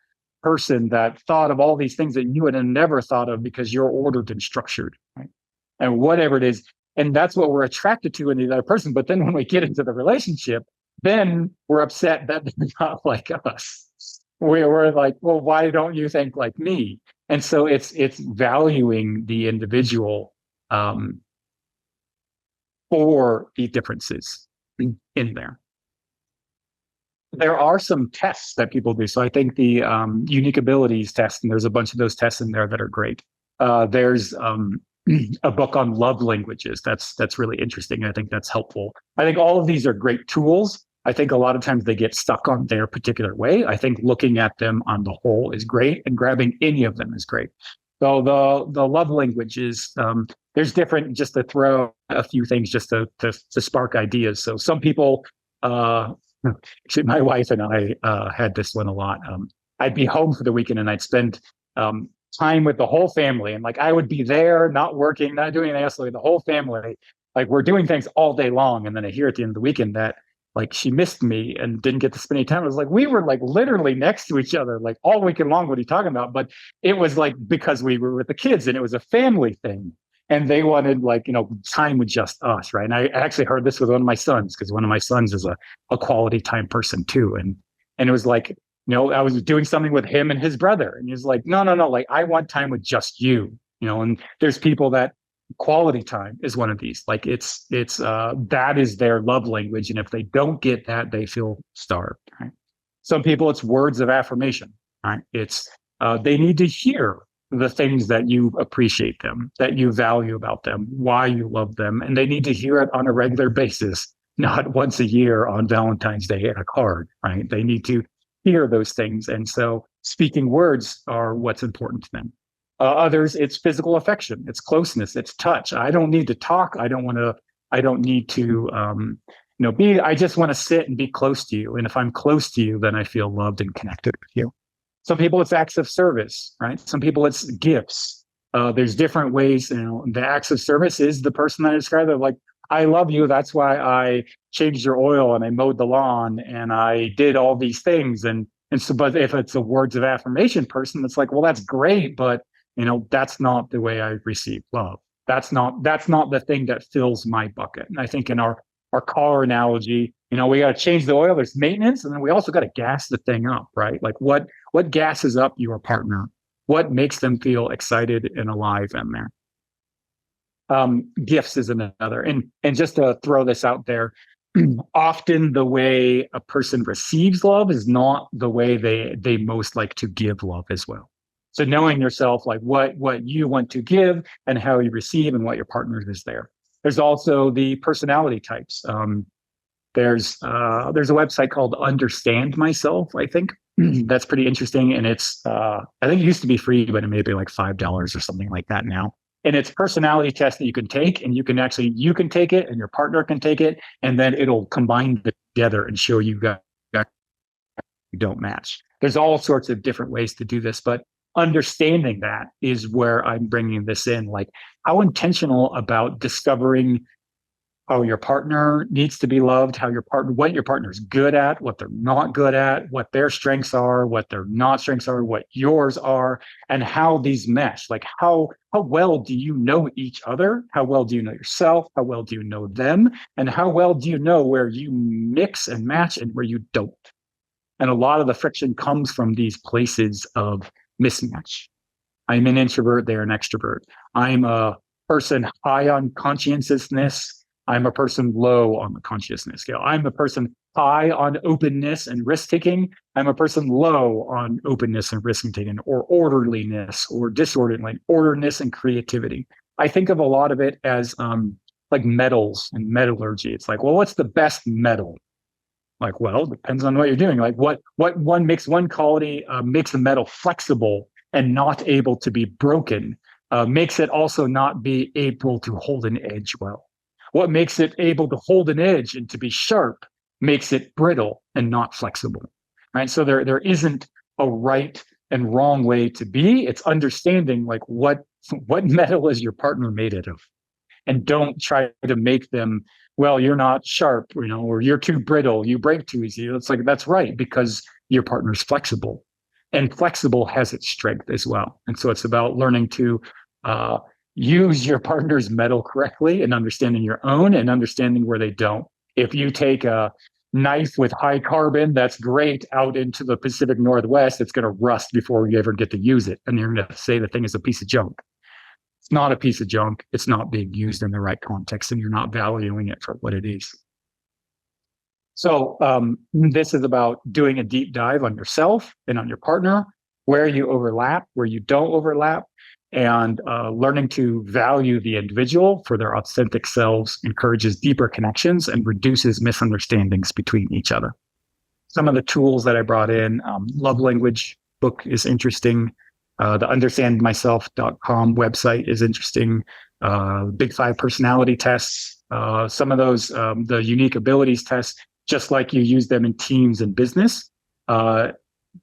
person that thought of all these things that you had never thought of because you're ordered and structured, right? And whatever it is. And that's what we're attracted to in the other person. But then when we get into the relationship, then we're upset that they're not like us. We're like, well, why don't you think like me? And so it's valuing the individual for the differences in there. There are some tests that people do. So I think the unique abilities test, and there's a bunch of those tests in there that are great. There's a book on love languages. That's really interesting. I think that's helpful. I think all of these are great tools. I think a lot of times they get stuck on their particular way. I think looking at them on the whole is great, and grabbing any of them is great. So the love languages, there's different, just to throw a few things just to spark ideas. So some people, actually, my wife and I had this one a lot. I'd be home for the weekend and I'd spend time with the whole family. And like, I would be there, not working, not doing anything else. Like the whole family, like we're doing things all day long. And then I hear at the end of the weekend that like she missed me and didn't get to spend any time. It was like, we were like literally next to each other, like all weekend long. What are you talking about? But it was like, because we were with the kids and it was a family thing. And they wanted time with just us, right? And I actually heard this with one of my sons, because one of my sons is a quality time person too. And it was like, I was doing something with him and his brother. And he was like, no, like I want time with just you, and there's people that quality time is one of these. Like it's that is their love language. And if they don't get that, they feel starved, right? Some people, it's words of affirmation, right? It's they need to hear the things that you appreciate them, that you value about them, why you love them. And they need to hear it on a regular basis, not once a year on Valentine's Day at a card, right? They need to hear those things. And so speaking words are what's important to them. Others, it's physical affection, it's closeness, it's touch. I don't need to talk. I don't need to, I just want to sit and be close to you. And if I'm close to you, then I feel loved and connected with you. Some people, it's acts of service, right? Some people, it's gifts. There's different ways. The acts of service is the person that I described. They're like, I love you. That's why I changed your oil and I mowed the lawn and I did all these things. And so, but if it's a words of affirmation person, it's like, well, that's great, but that's not the way I receive love. That's not the thing that fills my bucket. And I think in our car analogy, we got to change the oil. There's maintenance, and then we also got to gas the thing up, right? Like what gasses up your partner? What makes them feel excited and alive in there? Gifts is another. And just to throw this out there, often the way a person receives love is not the way they most like to give love as well. So knowing yourself, like what you want to give and how you receive and what your partner is there. There's also the personality types. There's a website called Understand Myself, I think. That's pretty interesting. And it's I think it used to be free, but it may be like $5 or something like that now. And it's personality test that you can take, and you can take it and your partner can take it, and then it'll combine together and show you guys you don't match. There's all sorts of different ways to do this, but understanding that is where I'm bringing this in. Like, how intentional about discovering how your partner needs to be loved, what your partner is good at, what they're not good at, what their strengths are, what their not strengths are, what yours are, and how these mesh. Like, how well do you know each other? How well do you know yourself? How well do you know them? And how well do you know where you mix and match and where you don't? And a lot of the friction comes from these places of mismatch. I'm an introvert, they're an extrovert. I'm a person high on conscientiousness. I'm a person low on the consciousness scale. I'm a person high on openness and risk taking. I'm a person low on openness and risk taking, or orderliness or disorderly, orderliness and creativity. I think of a lot of it as like metals and metallurgy. It's like, well, what's the best metal? Like, well, it depends on what you're doing. Like, what one makes one quality makes a metal flexible and not able to be broken, makes it also not be able to hold an edge well. What makes it able to hold an edge and to be sharp makes it brittle and not flexible, right? So there isn't a right and wrong way to be. It's understanding like what metal is your partner made it of, and don't try to make them, well, you're not sharp, or you're too brittle, you break too easy. It's like, that's right, because your partner's flexible, and flexible has its strength as well. And so it's about learning to use your partner's metal correctly and understanding your own and understanding where they don't. If you take a knife with high carbon, that's great, out into the Pacific Northwest, it's going to rust before you ever get to use it. And you're going to say the thing is a piece of junk. It's not a piece of junk. It's not being used in the right context, and you're not valuing it for what it is. So this is about doing a deep dive on yourself and on your partner, where you overlap, where you don't overlap, and learning to value the individual for their authentic selves encourages deeper connections and reduces misunderstandings between each other. Some of the tools that I brought in, love language book is interesting. The understandmyself.com website is interesting. Big 5 personality tests, some of those, the unique abilities tests, just like you use them in teams and business.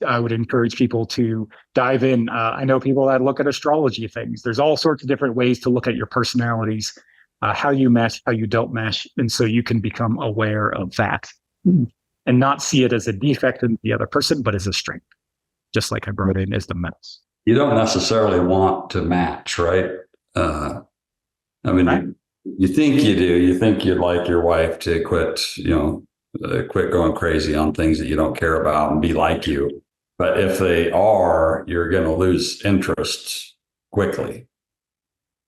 I would encourage people to dive in. I know people that look at astrology things. There's all sorts of different ways to look at your personalities, how you mesh, how you don't mesh. And so you can become aware of that and not see it as a defect in the other person, but as a strength, just like I brought in as the metals. You don't necessarily want to match, right? Right. You think you do. You think you'd like your wife to quit going crazy on things that you don't care about and be like you. But if they are, you're going to lose interest quickly.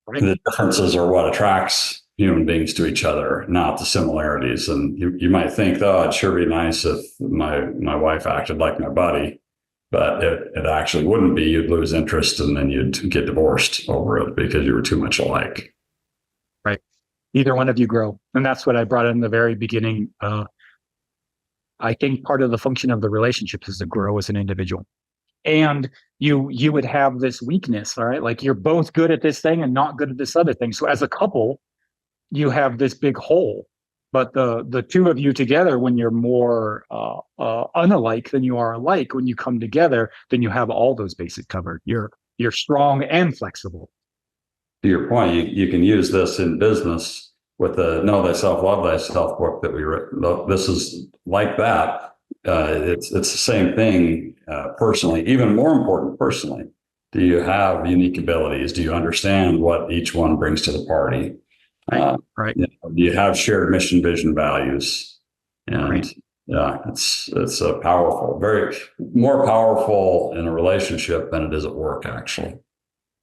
Right. The differences are what attracts human beings to each other, not the similarities. And you might think, oh, it'd sure be nice if my wife acted like my buddy. But it actually wouldn't be. You'd lose interest, and then you'd get divorced over it because you were too much alike. Right. Either one of you grow. And that's what I brought in the very beginning. I think part of the function of the relationship is to grow as an individual. And you would have this weakness, all right? Like, you're both good at this thing and not good at this other thing. So as a couple, you have this big hole. But the two of you together, when you're more unalike than you are alike, when you come together, then you have all those bases covered. You're strong and flexible. To your point, you can use this in business with the Know Thyself, Love Thyself book that we wrote. This is like that. It's the same thing personally, even more important personally. Do you have unique abilities? Do you understand what each one brings to the party? Right. Do you have shared mission, vision, values? And right. Yeah, it's a powerful, very more powerful in a relationship than it is at work, actually.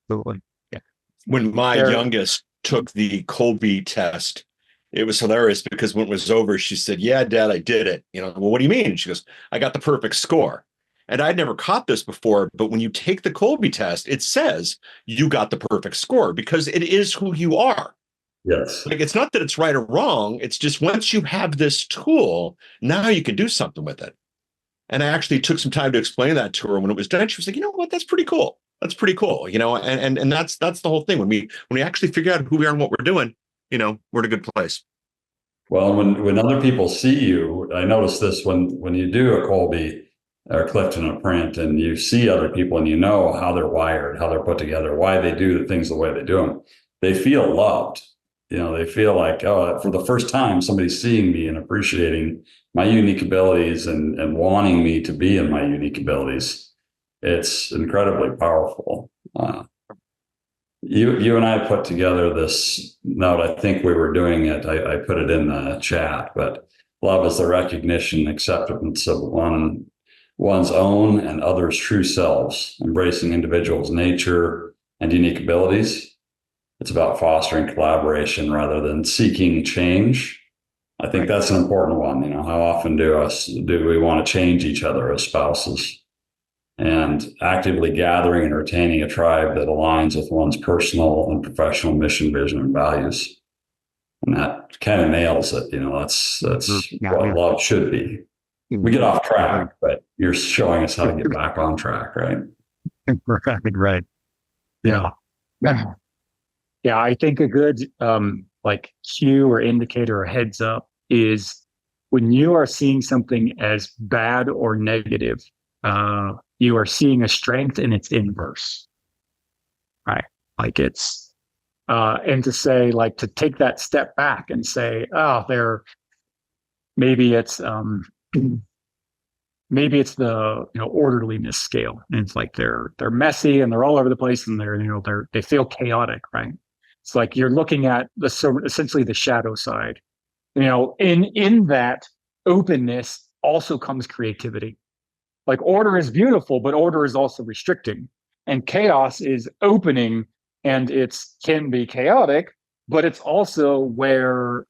Absolutely. Yeah. When my youngest took the Colby test, it was hilarious because when it was over, she said, "Yeah, Dad, I did it." Well, what do you mean? She goes, "I got the perfect score." And I'd never caught this before, but when you take the Colby test, it says you got the perfect score because it is who you are. Yes. Like, it's not that it's right or wrong. It's just once you have this tool, now you can do something with it. And I actually took some time to explain that to her. When it was done, she was like, "You know what? That's pretty cool. That's pretty cool." And that's the whole thing. When we actually figure out who we are and what we're doing, we're in a good place. Well, when other people see you, I notice this when you do a Colby or Clifton a print, and you see other people and you know how they're wired, how they're put together, why they do the things the way they do them, they feel loved. They feel like, oh, for the first time, somebody's seeing me and appreciating my unique abilities and wanting me to be in my unique abilities. It's incredibly powerful. You and I put together this note. I think we were doing it. I put it in the chat, but love is the recognition, acceptance of one's own and others' true selves, embracing individuals' nature and unique abilities. It's about fostering collaboration rather than seeking change. I think that's an important one. How often do we want to change each other as spouses? And actively gathering and retaining a tribe that aligns with one's personal and professional mission, vision, and values. And that kind of nails it. That's what love should be. We get off track, but you're showing us how to get back on track, right? Right. Yeah. Yeah, I think a good cue or indicator or heads up is when you are seeing something as bad or negative, you are seeing a strength in its inverse, right? Like it's, and to say, like, to take that step back and say, oh, maybe it's the orderliness scale, and it's like they're messy and they're all over the place and they feel chaotic, right? It's like you're looking at essentially the shadow side. In that openness also comes creativity. Like, order is beautiful, but order is also restricting, and chaos is opening, and it can be chaotic, but it's also where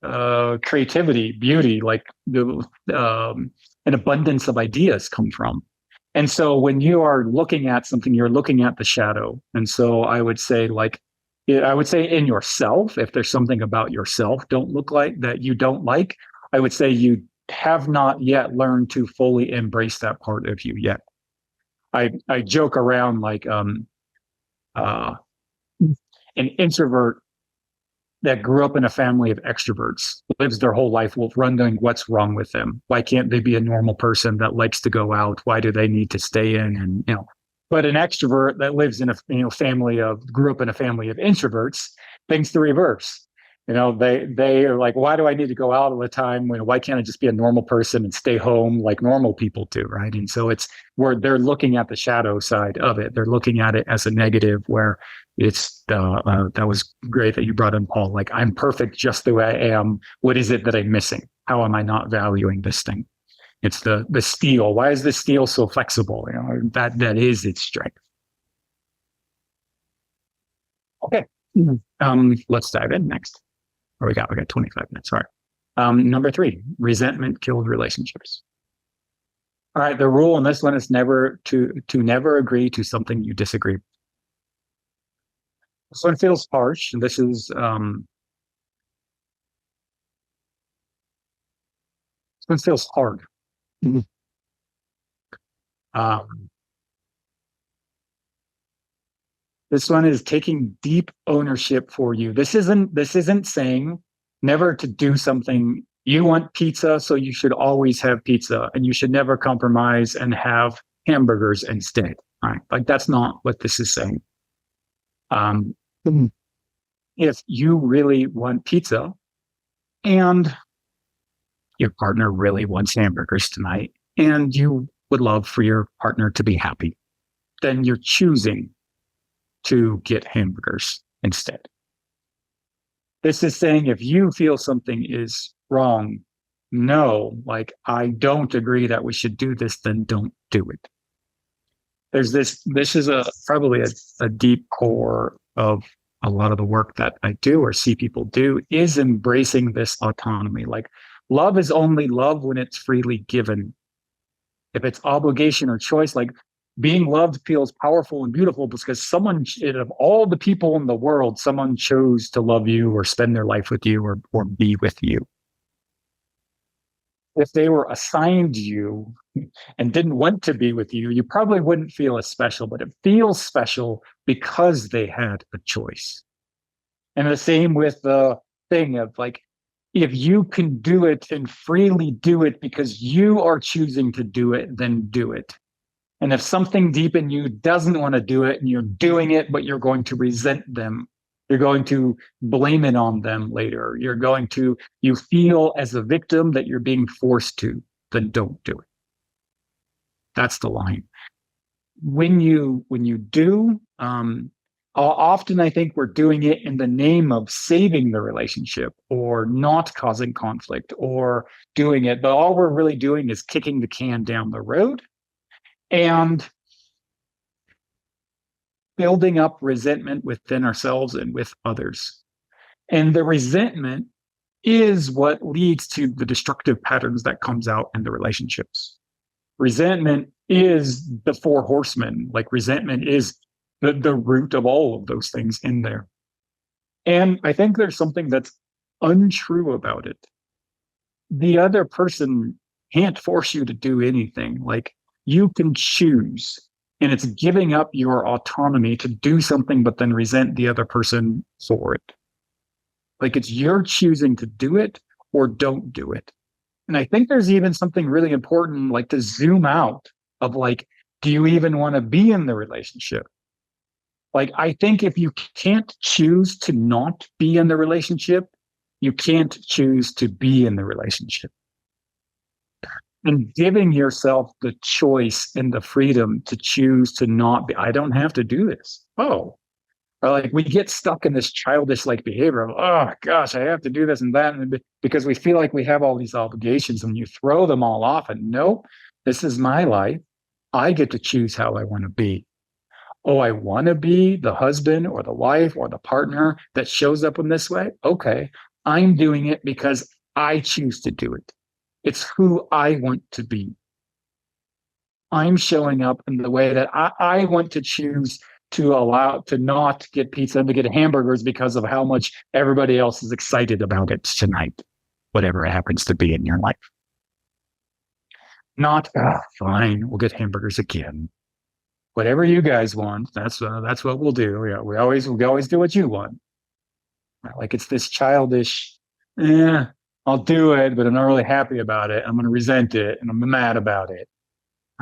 creativity, beauty, like an abundance of ideas come from. And so when you are looking at something, you're looking at the shadow. And so I would say in yourself, if there's something about yourself that you don't like, I would say you have not yet learned to fully embrace that part of you yet. I joke around like an introvert that grew up in a family of extroverts lives their whole life wondering what's wrong with them. Why can't they be a normal person that likes to go out? Why do they need to stay in? And but an extrovert that lives in a grew up in a family of introverts thinks the reverse. They are like, why do I need to go out all the time? Why can't I just be a normal person and stay home like normal people do, right? And so it's where they're looking at the shadow side of it. They're looking at it as a negative, where it's that was great that you brought in, Paul. Like, I'm perfect just the way I am. What is it that I'm missing? How am I not valuing this thing? It's the steel. Why is the steel so flexible? That is its strength. Okay. Let's dive in next. We got 25 minutes. All right. Number 3, resentment killed relationships. All right. The rule in this one is never agree to something you disagree with. This one feels harsh. This one feels hard. This one is taking deep ownership for you. This isn't saying never to do something. You want pizza, so you should always have pizza, and you should never compromise and have hamburgers instead. All right, like, that's not what this is saying. If you really want pizza and your partner really wants hamburgers tonight, and you would love for your partner to be happy, then you're choosing to get hamburgers instead. This is saying if you feel something is wrong, no, like, I don't agree that we should do this, then don't do it. There's this is probably a deep core of a lot of the work that I do or see people do is embracing this autonomy. Like love is only love when it's freely given. If it's obligation or choice, like being loved feels powerful and beautiful because someone, of all the people in the world, someone chose to love you or spend their life with you or be with you. If they were assigned you and didn't want to be with you, you probably wouldn't feel as special, but it feels special because they had a choice. And the same with the thing of like, if you can do it and freely do it because you are choosing to do it, then do it. And if something deep in you doesn't want to do it and you're doing it, but you're going to resent them, you're going to blame it on them later, you feel as a victim that you're being forced to, then don't do it. That's the line. When you do, often I think we're doing it in the name of saving the relationship or not causing conflict or doing it, but all we're really doing is kicking the can down the road and building up resentment within ourselves and with others. And the resentment is what leads to the destructive patterns that comes out in the relationships. Resentment is the four horsemen. Like resentment is the root of all of those things in there. And I think there's something that's untrue about it. The other person can't force you to do anything. Like you can choose, and it's giving up your autonomy to do something, but then resent the other person for it. Like it's your choosing to do it or don't do it. And I think there's even something really important, like to zoom out of like, do you even want to be in the relationship? Like, I think if you can't choose to not be in the relationship, you can't choose to be in the relationship. And giving yourself the choice and the freedom to choose to not be, I don't have to do this. Oh, or like we get stuck in this childish like behavior of, oh gosh, I have to do this and that, and because we feel like we have all these obligations, and you throw them all off and nope, this is my life. I get to choose how I want to be. Oh, I want to be the husband or the wife or the partner that shows up in this way. Okay, I'm doing it because I choose to do it. It's who I want to be. I'm showing up in the way that I want to choose to allow to not get pizza and to get hamburgers because of how much everybody else is excited about it tonight, whatever it happens to be in your life. Not, fine, we'll get hamburgers again. Whatever you guys want, that's what we'll do. Yeah, we always do what you want. Like it's this childish, I'll do it, but I'm not really happy about it. I'm going to resent it and I'm mad about it.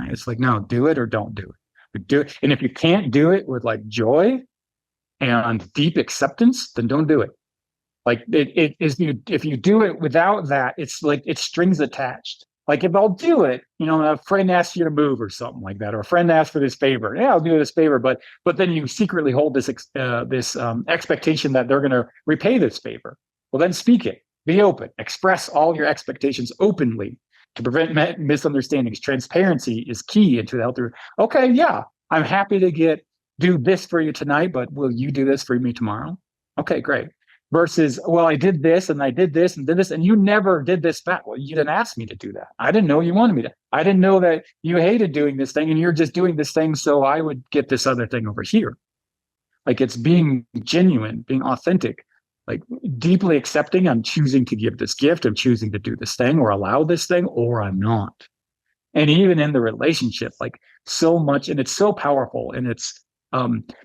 It's like, no, do it or don't do it. But do it. And if you can't do it with like joy and deep acceptance, then don't do it. Like it is, if you do it without that, it's like it's strings attached. Like if I'll do it, a friend asks you to move or something like that, or a friend asks for this favor. Yeah, I'll do this favor, but then you secretly hold this expectation that they're going to repay this favor. Well, then speak it. Be open. Express all your expectations openly to prevent misunderstandings. Transparency is key into the healthy. Okay, yeah, I'm happy to do this for you tonight, but will you do this for me tomorrow? Okay, great. Versus, well, I did this and I did this and did this, and you never did this back. Well, you didn't ask me to do that. I didn't know you wanted me to. I didn't know that you hated doing this thing and you're just doing this thing so I would get this other thing over here. Like it's being genuine, being authentic, like deeply accepting. I'm choosing to give this gift. I'm choosing to do this thing or allow this thing, or I'm not. And even in the relationship, like so much, and it's so powerful. And it's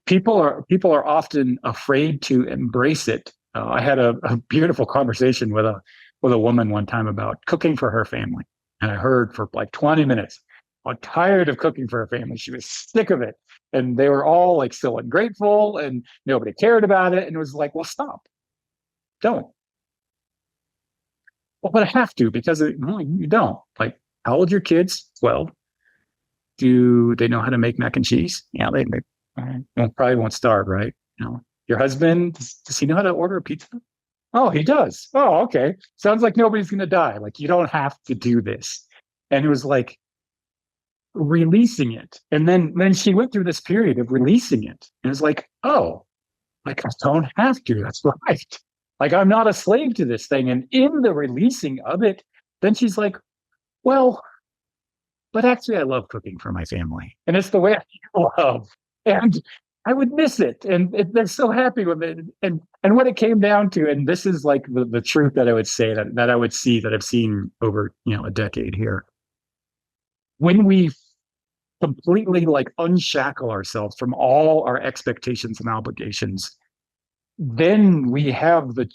people are often afraid to embrace it. I had a beautiful conversation with a woman one time about cooking for her family. And I heard for like 20 minutes, I'm tired of cooking for her family. She was sick of it. And they were all like so ungrateful and nobody cared about it. And it was like, well, stop. Don't. Well, but I have to because you don't. Like, how old are your kids? 12. Do they know how to make mac and cheese? Yeah, they probably won't starve, right? Your husband, does he know how to order a pizza? Oh, he does. Oh, okay. Sounds like nobody's going to die. Like, you don't have to do this. And it was like releasing it. And then she went through this period of releasing it. And it was like, oh, Like, I don't have to. That's right. Like, I'm not a slave to this thing. And in the releasing of it, then she's like, well, but actually, I love cooking for my family. And it's the way I love. And I would miss it. And they're so happy with it. And what it came down to, and this is like the truth that I would say that I would see that I've seen over, a decade here. When we completely like unshackle ourselves from all our expectations and obligations, then we have the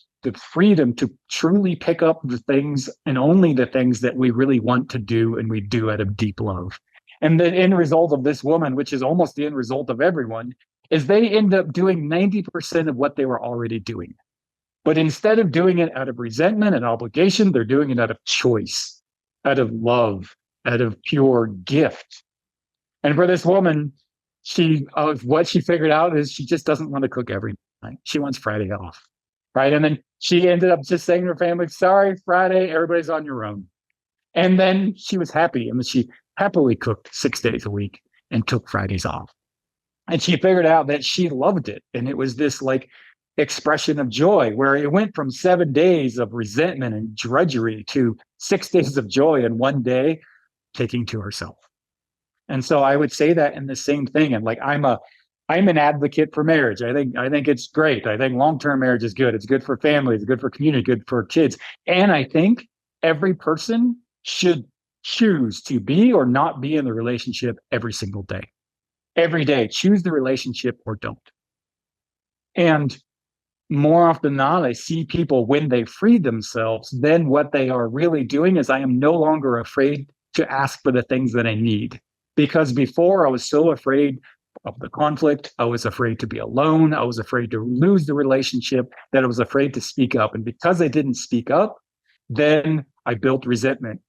freedom to truly pick up the things and only the things that we really want to do and we do out of deep love. And the end result of this woman, which is almost the end result of everyone, is they end up doing 90% of what they were already doing. But instead of doing it out of resentment and obligation, they're doing it out of choice, out of love, out of pure gift. And for this woman, what she figured out is she just doesn't want to cook every night. She wants Friday off, right? And then she ended up just saying to her family, sorry, Friday, everybody's on your own. And then she was happy. And she happily cooked 6 days a week and took Fridays off. And she figured out that she loved it. And it was this like expression of joy where it went from 7 days of resentment and drudgery to 6 days of joy in one day, taking to herself. And so I would say that in the same thing. And like, I'm an advocate for marriage. I think it's great. I think long-term marriage is good. It's good for families, good for community, good for kids. And I think every person should choose to be or not be in the relationship every single day. Every day, choose the relationship or don't. And more often than not, I see people when they free themselves, then what they are really doing is I am no longer afraid to ask for the things that I need. Because before I was so afraid of the conflict, I was afraid to be alone, I was afraid to lose the relationship, that I was afraid to speak up. And because I didn't speak up, then I built resentment.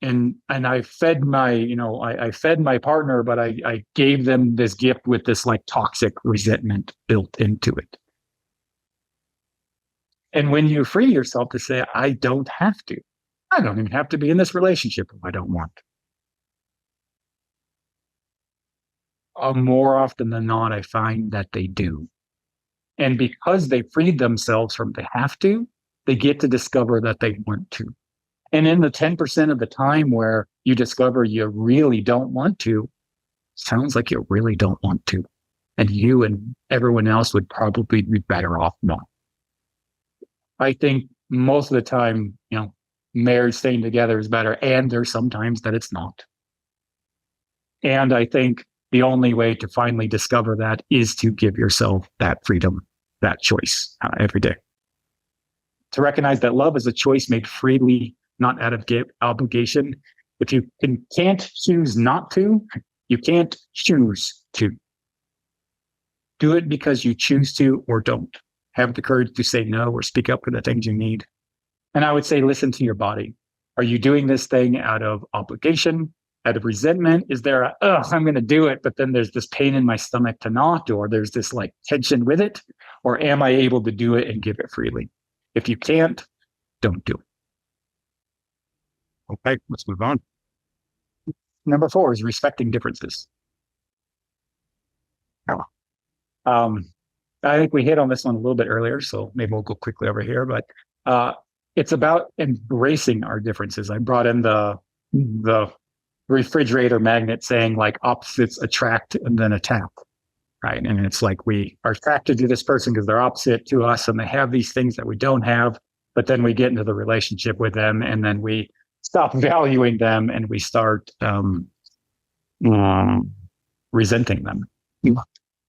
And I fed I fed my partner, but I gave them this gift with this like toxic resentment built into it. And when you free yourself to say, I don't have to, I don't even have to be in this relationship if I don't want. More often than not, I find that they do. And because they freed themselves from the have to, they get to discover that they want to. And in the 10% of the time where you discover you really don't want to, sounds like you really don't want to. And you and everyone else would probably be better off not. I think most of the time, marriage staying together is better. And there's sometimes that it's not. And I think the only way to finally discover that is to give yourself that freedom, that choice every day. To recognize that love is a choice made freely, not out of obligation. If you can't choose not to, you can't choose to. Do it because you choose to or don't. Have the courage to say no or speak up for the things you need. And I would say, listen to your body. Are you doing this thing out of obligation, out of resentment? Is there I'm going to do it, but then there's this pain in my stomach to not, or there's this like tension with it? Or am I able to do it and give it freely? If you can't, don't do it. Okay, let's move on. Number 4 is respecting differences. I think we hit on this one a little bit earlier, so maybe we'll go quickly over here, but it's about embracing our differences. I brought in the refrigerator magnet saying like opposites attract and then attack, right? And it's like we are attracted to this person because they're opposite to us and they have these things that we don't have, but then we get into the relationship with them and then we stop valuing them and we start resenting them.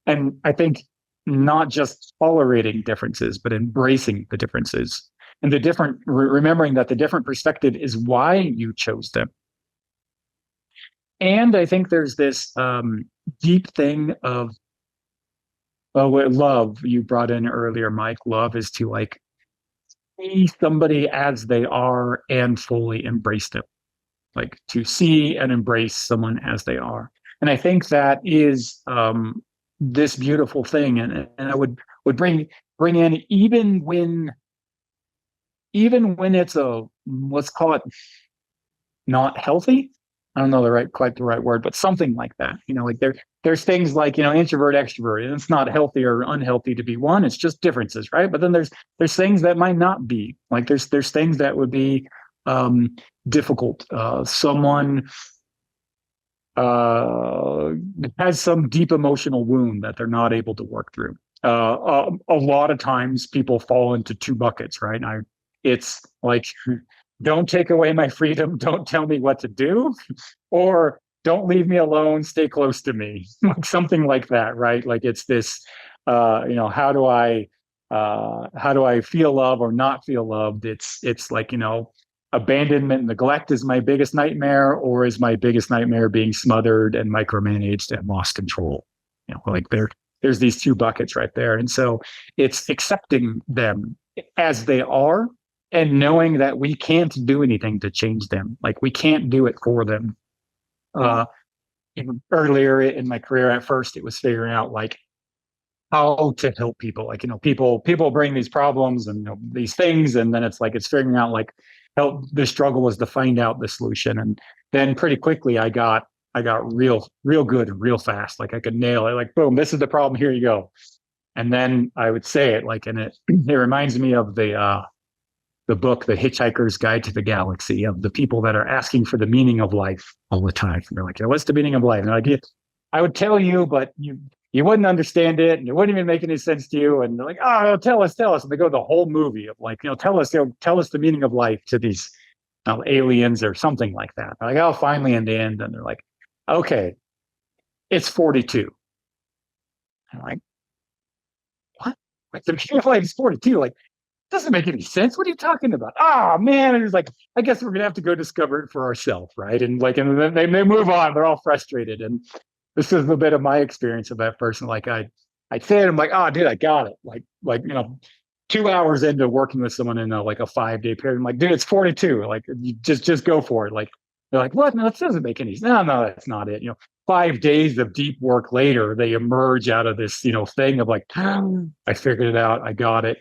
And I think not just tolerating differences, but embracing the differences and remembering that the different perspective is why you chose them. And I think there's this deep thing of love you brought in earlier, Mike. Love is to like see somebody as they are and fully embrace them, like to see and embrace someone as they are. And I think that is this beautiful thing. And I would bring in even when it's let's call it not healthy, I don't know quite the right word, but something like that. Like there's things like, introvert, extrovert, and it's not healthy or unhealthy to be one. It's just differences, right? But then there's things that might not be. Like there's things that would be difficult. Someone has some deep emotional wound that they're not able to work through. A lot of times people fall into two buckets, right? It's like, don't take away my freedom, don't tell me what to do, or don't leave me alone, stay close to me. Like something like that, right? Like it's this, how do I feel love or not feel loved? It's like, abandonment, neglect is my biggest nightmare, or is my biggest nightmare being smothered and micromanaged and lost control? Like there's these two buckets right there. And so it's accepting them as they are and knowing that we can't do anything to change them. Like we can't do it for them. Earlier in my career, at first, it was figuring out like how to help people. Like, people bring these problems and these things, and then it's figuring out like help. The struggle was to find out the solution. And then pretty quickly I got real good real fast. Like I could nail it. Like, boom, this is the problem. Here you go. And then I would say it like, and it reminds me of the book, The Hitchhiker's Guide to the Galaxy, of the people that are asking for the meaning of life all the time. And they're like, what's the meaning of life? And like, I would tell you, but you wouldn't understand it, and it wouldn't even make any sense to you. And they're like, oh, tell us. And they go the whole movie of like, tell us the meaning of life to these aliens or something like that. Like, oh, finally in the end, and they're like, okay, it's 42. I'm like, what? Like the meaning of life is 42? Like, doesn't make any sense. What are you talking about? Oh man. And it's like, I guess we're gonna have to go discover it for ourselves, right? And then they move on. They're all frustrated. And this is a bit of my experience of that person. Like I say it, I'm like, oh dude, I got it. Like 2 hours into working with someone in like a 5-day period, I'm like, dude, it's 42. Like you just go for it. Like they're like, what? No, that doesn't make any sense. No, that's not it. 5 days of deep work later, they emerge out of this, thing of like, I figured it out. I got it.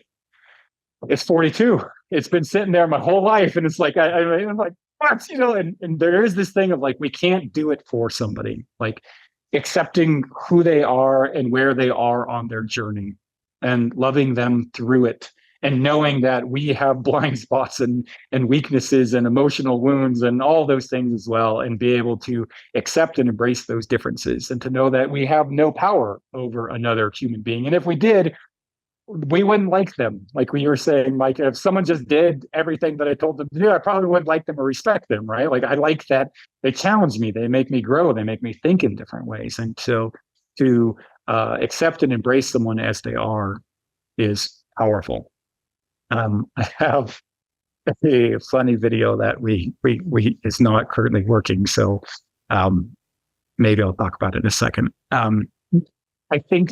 It's 42. It's been sitting there my whole life. And it's like, I'm like, what? And there is this thing of like, we can't do it for somebody. Like accepting who they are and where they are on their journey and loving them through it, and knowing that we have blind spots and weaknesses and emotional wounds and all those things as well, and be able to accept and embrace those differences, and to know that we have no power over another human being. And if we did, we wouldn't like them. Like we were saying, Mike, if someone just did everything that I told them to do, I probably wouldn't like them or respect them, right? Like I like that they challenge me, they make me grow, they make me think in different ways. And so to accept and embrace someone as they are is powerful. I have a funny video that we is not currently working, so maybe I'll talk about it in a second. I think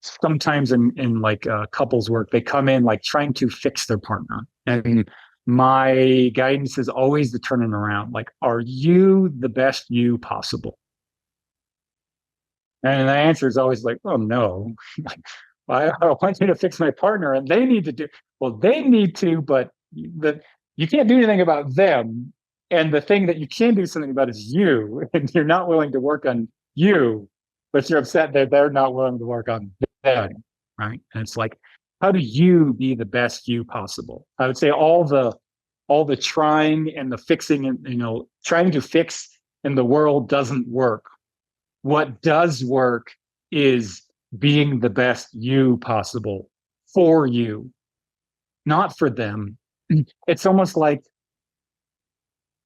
sometimes in like couples work, they come in like trying to fix their partner. I mean, my guidance is always to turn it around. Like, are you the best you possible? And the answer is always like, oh no. I want you to fix my partner, and they need to do, well, they need to, but you can't do anything about them. And the thing that you can do something about is you, and you're not willing to work on you, but you're upset that they're not willing to work on them, right? And it's like, how do you be the best you possible? I would say all the trying and the fixing, and trying to fix in the world doesn't work. What does work is being the best you possible for you, not for them. It's almost like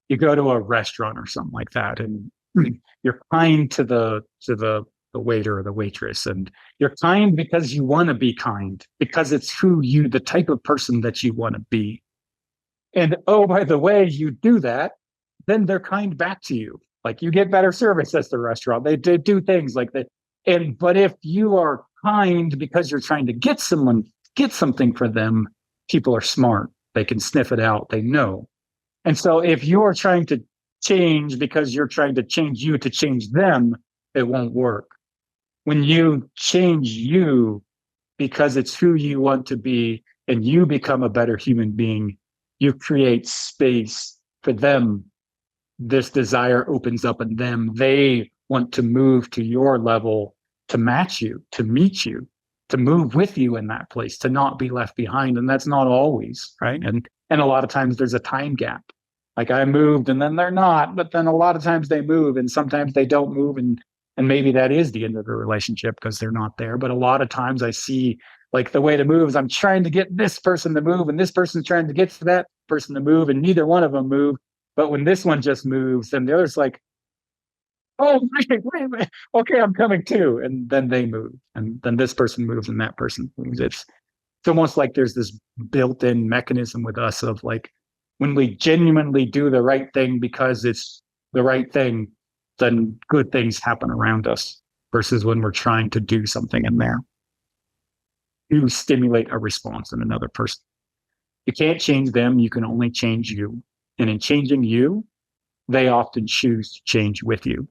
you go to a restaurant or something like that, and you're kind to the waiter or the waitress, and you're kind because you want to be kind, because it's the type of person that you want to be. And oh, by the way, you do that, then they're kind back to you. Like you get better service at the restaurant. They do things like that. But if you are kind because you're trying to get something for them, people are smart. They can sniff it out. They know. And so if you're trying to change because you're trying to change you to change them, it won't work. When you change you because it's who you want to be, and you become a better human being, you create space for them this desire opens up in them. They want to move to your level, to match you, to meet you, to move with you in that place, to not be left behind. And that's not always, right? And a lot of times there's a time gap. Like I moved and then they're not, but then a lot of times they move and sometimes they don't move. And maybe that is the end of the relationship because they're not there. But a lot of times I see like the way to move is I'm trying to get this person to move and this person's trying to get to that person to move and neither one of them move. But when this one just moves, then the other's like, oh, wait, okay, I'm coming too. And then they move and then this person moves and that person moves. It's almost like there's this built-in mechanism with us of like, when we genuinely do the right thing because it's the right thing, then good things happen around us versus when we're trying to do something in there to stimulate a response in another person. You can't change them. You can only change you. And in changing you, they often choose to change with you.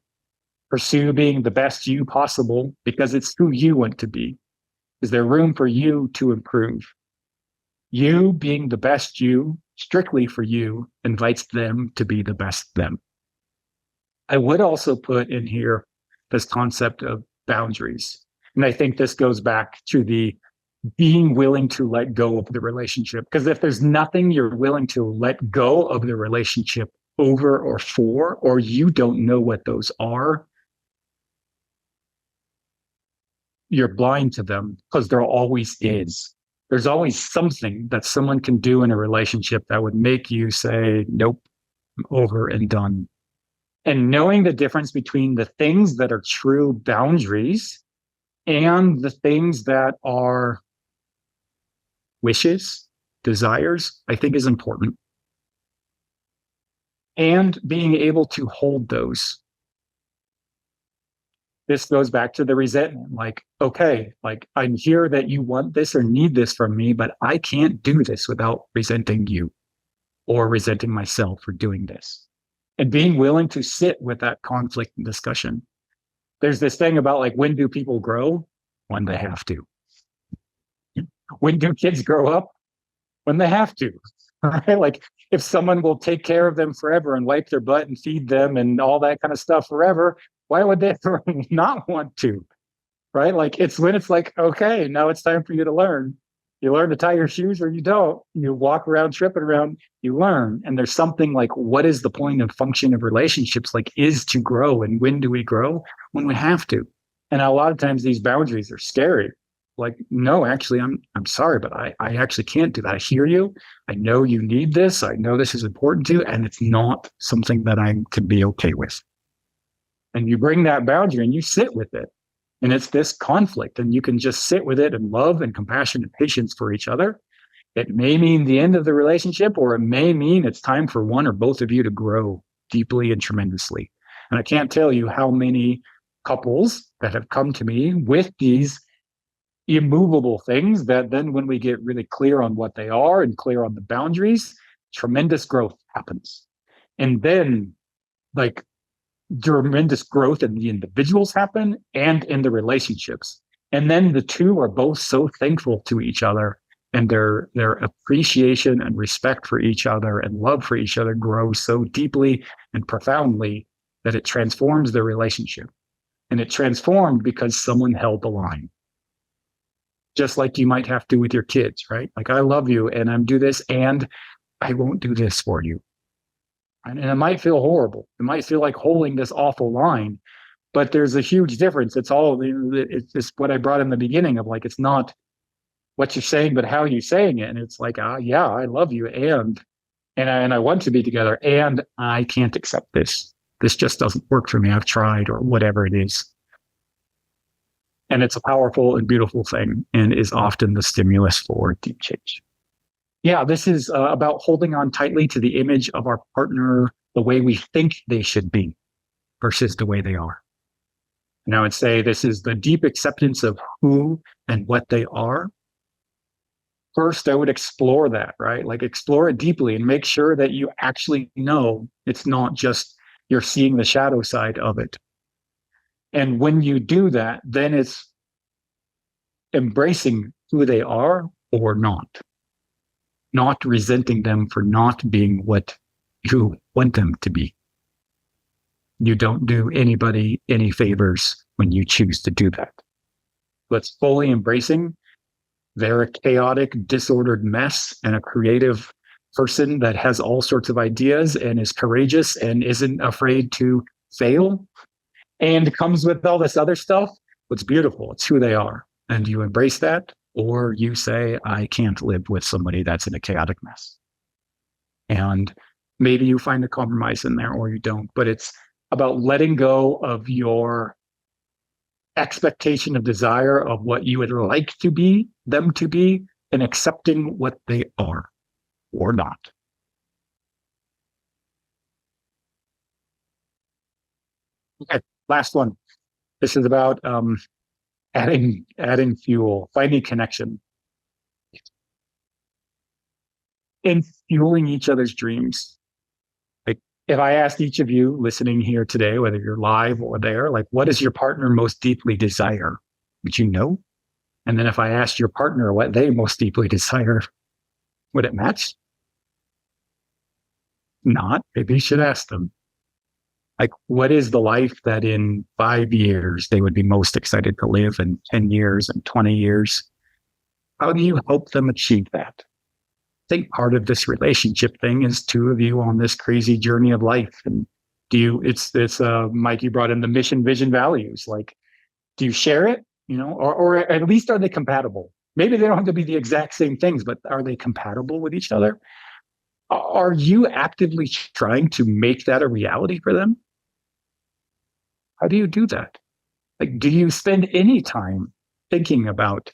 Pursue being the best you possible because it's who you want to be. Is there room for you to improve? You being the best you, strictly for you, invites them to be the best them. I would also put in here this concept of boundaries. And I think this goes back to the being willing to let go of the relationship. Because if there's nothing you're willing to let go of the relationship over or for, or you don't know what those are, you're blind to them because there always is. There's always something that someone can do in a relationship that would make you say, nope, I'm over and done. And knowing the difference between the things that are true boundaries and the things that are wishes, desires, I think is important. And being able to hold those. This goes back to the resentment. Like, okay, like I'm here that you want this or need this from me, but I can't do this without resenting you or resenting myself for doing this. And being willing to sit with that conflict and discussion. There's this thing about like, when do people grow? When they have to. When do kids grow up? When they have to. Right? Like if someone will take care of them forever and wipe their butt and feed them and all that kind of stuff forever, why would they not want to? Right? Like it's when it's like, okay, now it's time for you to learn. You learn to tie your shoes or you don't. You walk around, tripping around, you learn. And there's something like, what is the point of function of relationships? Like is to grow. And when do we grow? When we have to. And a lot of times these boundaries are scary. Like, no, actually, I'm sorry, but I actually can't do that. I hear you. I know you need this. I know this is important to you. And it's not something that I can be okay with. And you bring that boundary and you sit with it. And it's this conflict. And you can just sit with it and love and compassion and patience for each other. It may mean the end of the relationship, or it may mean it's time for one or both of you to grow deeply and tremendously. And I can't tell you how many couples that have come to me with these immovable things that then when we get really clear on what they are and clear on the boundaries, tremendous growth happens. And then like tremendous growth in the individuals happen and in the relationships. And then the two are both so thankful to each other, and their appreciation and respect for each other and love for each other grows so deeply and profoundly that it transforms their relationship. And it transformed because someone held the line. Just like you might have to with your kids, right? Like, I love you and I'm do this and I won't do this for you. And it might feel horrible. It might feel like holding this awful line, but there's a huge difference. It's what I brought in the beginning of like, it's not what you're saying, but how you're saying it. And it's like, yeah, I love you. And I want to be together and I can't accept this. This just doesn't work for me. I've tried, or whatever it is. And it's a powerful and beautiful thing and is often the stimulus for deep change. Yeah, this is about holding on tightly to the image of our partner the way we think they should be versus the way they are. And I would say this is the deep acceptance of who and what they are. First, I would explore that, right? Like explore it deeply and make sure that you actually know it's not just you're seeing the shadow side of it. And when you do that, then it's embracing who they are or not resenting them for not being what you want them to be. You don't do anybody any favors when you choose to do that. Let's fully embracing they're a chaotic, disordered mess and a creative person that has all sorts of ideas and is courageous and isn't afraid to fail and comes with all this other stuff. It's beautiful. It's who they are. And you embrace that, or you say, I can't live with somebody that's in a chaotic mess. And maybe you find a compromise in there or you don't, but it's about letting go of your expectation of desire of what you would like to be, them to be, and accepting what they are or not. Okay, last one. This is about adding fuel, finding connection, and fueling each other's dreams. Like if I asked each of you listening here today, whether you're live or there, like what does your partner most deeply desire? Would you know? And then if I asked your partner what they most deeply desire, would it match? Not. Maybe you should ask them. Like, what is the life that in 5 years they would be most excited to live, in 10 years and 20 years? How do you help them achieve that? I think part of this relationship thing is two of you on this crazy journey of life. And it's Mike, you brought in the mission, vision, values. Like, do you share it? Or at least are they compatible? Maybe they don't have to be the exact same things, but are they compatible with each other? Are you actively trying to make that a reality for them? How do you do that? Like, do you spend any time thinking about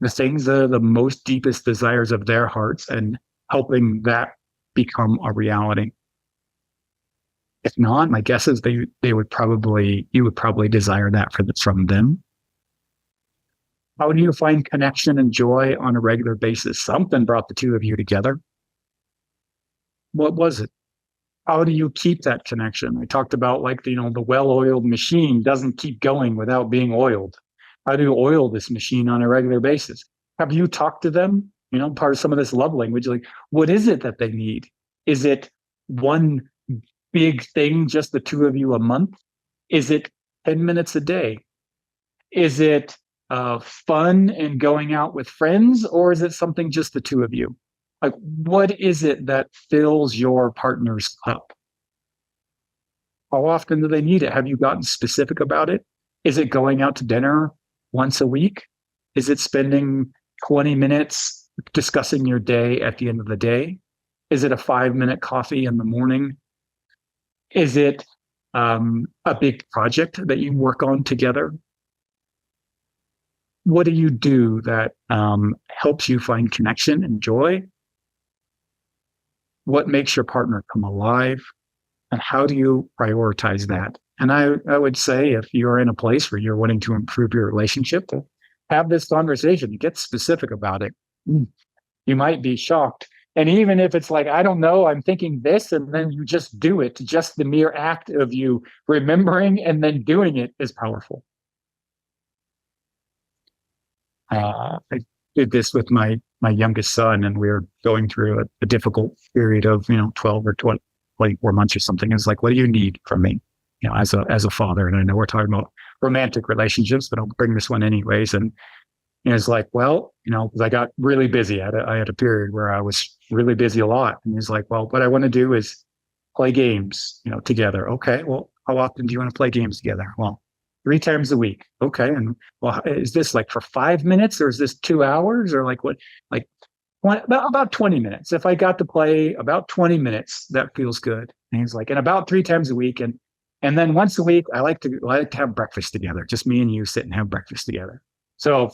the things that are the most deepest desires of their hearts and helping that become a reality? If not, my guess is you would probably desire that from them. How do you find connection and joy on a regular basis? Something brought the two of you together. What was it? How do you keep that connection? I talked about the well-oiled machine doesn't keep going without being oiled. How do you oil this machine on a regular basis? Have you talked to them? Part of some of this love language, like what is it that they need? Is it one big thing, just the two of you a month? Is it 10 minutes a day? Is it fun and going out with friends, or is it something just the two of you? Like, what is it that fills your partner's cup? How often do they need it? Have you gotten specific about it? Is it going out to dinner once a week? Is it spending 20 minutes discussing your day at the end of the day? Is it a 5-minute coffee in the morning? Is it a big project that you work on together? What do you do that helps you find connection and joy? What makes your partner come alive? And how do you prioritize that? And I would say, if you're in a place where you're wanting to improve your relationship, have this conversation, get specific about it. You might be shocked. And even if it's like, I don't know, I'm thinking this, and then you just do it, just the mere act of you remembering and then doing it is powerful. I did this with my youngest son, and we were going through a difficult period of 12 or 24 months or something. It's like, what do you need from me, as a father? And I know we're talking about romantic relationships, but I'll bring this one anyways. And it's like, well, because I got really busy. I had a period where I was really busy a lot. And he's like, well, what I want to do is play games, together. Okay, well, how often do you want to play games together? Well, 3 times a week. Okay. And well, is this like for 5 minutes, or is this 2 hours, or like what? Like about 20 minutes. If I got to play about 20 minutes, that feels good. And he's like, and about 3 times a week. And then once a week, I like to have breakfast together. Just me and you sit and have breakfast together. So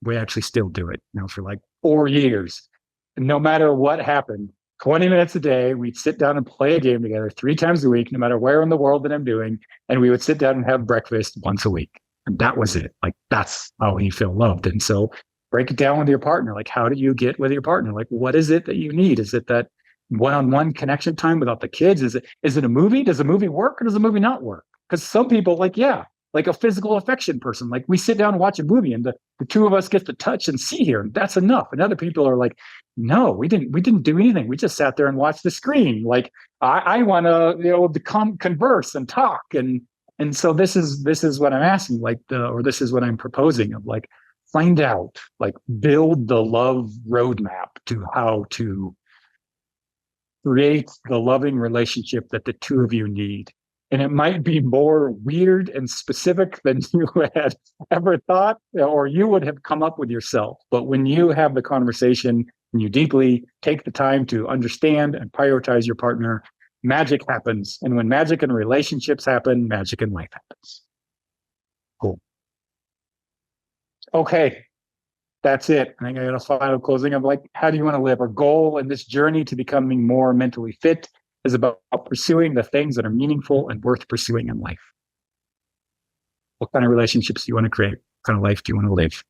we actually still do it, for like 4 years. And no matter what happened, 20 minutes a day, we'd sit down and play a game together 3 times a week, no matter where in the world that I'm doing. And we would sit down and have breakfast once a week. And that was it. Like, that's how you feel loved. And so break it down with your partner. Like, how do you get with your partner? Like, what is it that you need? Is it that one-on-one connection time without the kids? Is it a movie? Does a movie work, or does a movie not work? Because some people like a physical affection person. Like, we sit down and watch a movie and the two of us get to touch and see here, and that's enough. And other people are like, no, we didn't do anything. We just sat there and watched the screen. Like I want to converse and talk. And so this is what I'm asking, or this is what I'm proposing of like, find out, like build the love roadmap to how to create the loving relationship that the two of you need. And it might be more weird and specific than you had ever thought, or you would have come up with yourself. But when you have the conversation and you deeply take the time to understand and prioritize your partner, magic happens. And when magic in relationships happen, magic in life happens. Cool. Okay. That's it. I think I got a final closing of like, how do you want to live? Our goal in this journey to becoming more mentally fit is about pursuing the things that are meaningful and worth pursuing in life. What kind of relationships do you want to create? What kind of life do you want to live?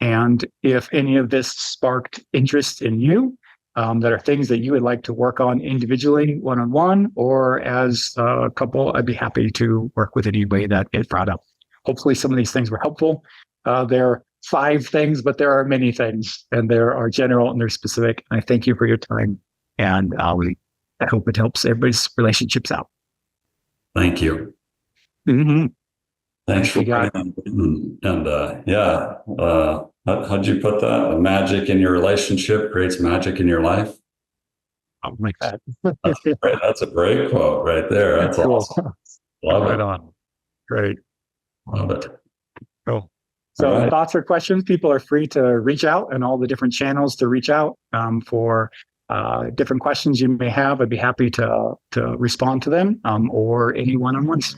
And if any of this sparked interest in you, that are things that you would like to work on individually, one-on-one, or as a couple, I'd be happy to work with any way that it brought up. Hopefully some of these things were helpful. There are 5 things, but there are many things, and there are general and they're specific. And I thank you for your time. And I hope it helps everybody's relationships out. Thank you. Mm-hmm. Thanks for bringing in. And how'd you put that? The magic in your relationship creates magic in your life. I'll make that. That's a great quote right there. That's cool. Awesome. Love right it. On. Great. Love it. Cool. So thoughts or questions, people are free to reach out and all the different channels to reach out for different questions you may have. I'd be happy to respond to them or any one-on-ones.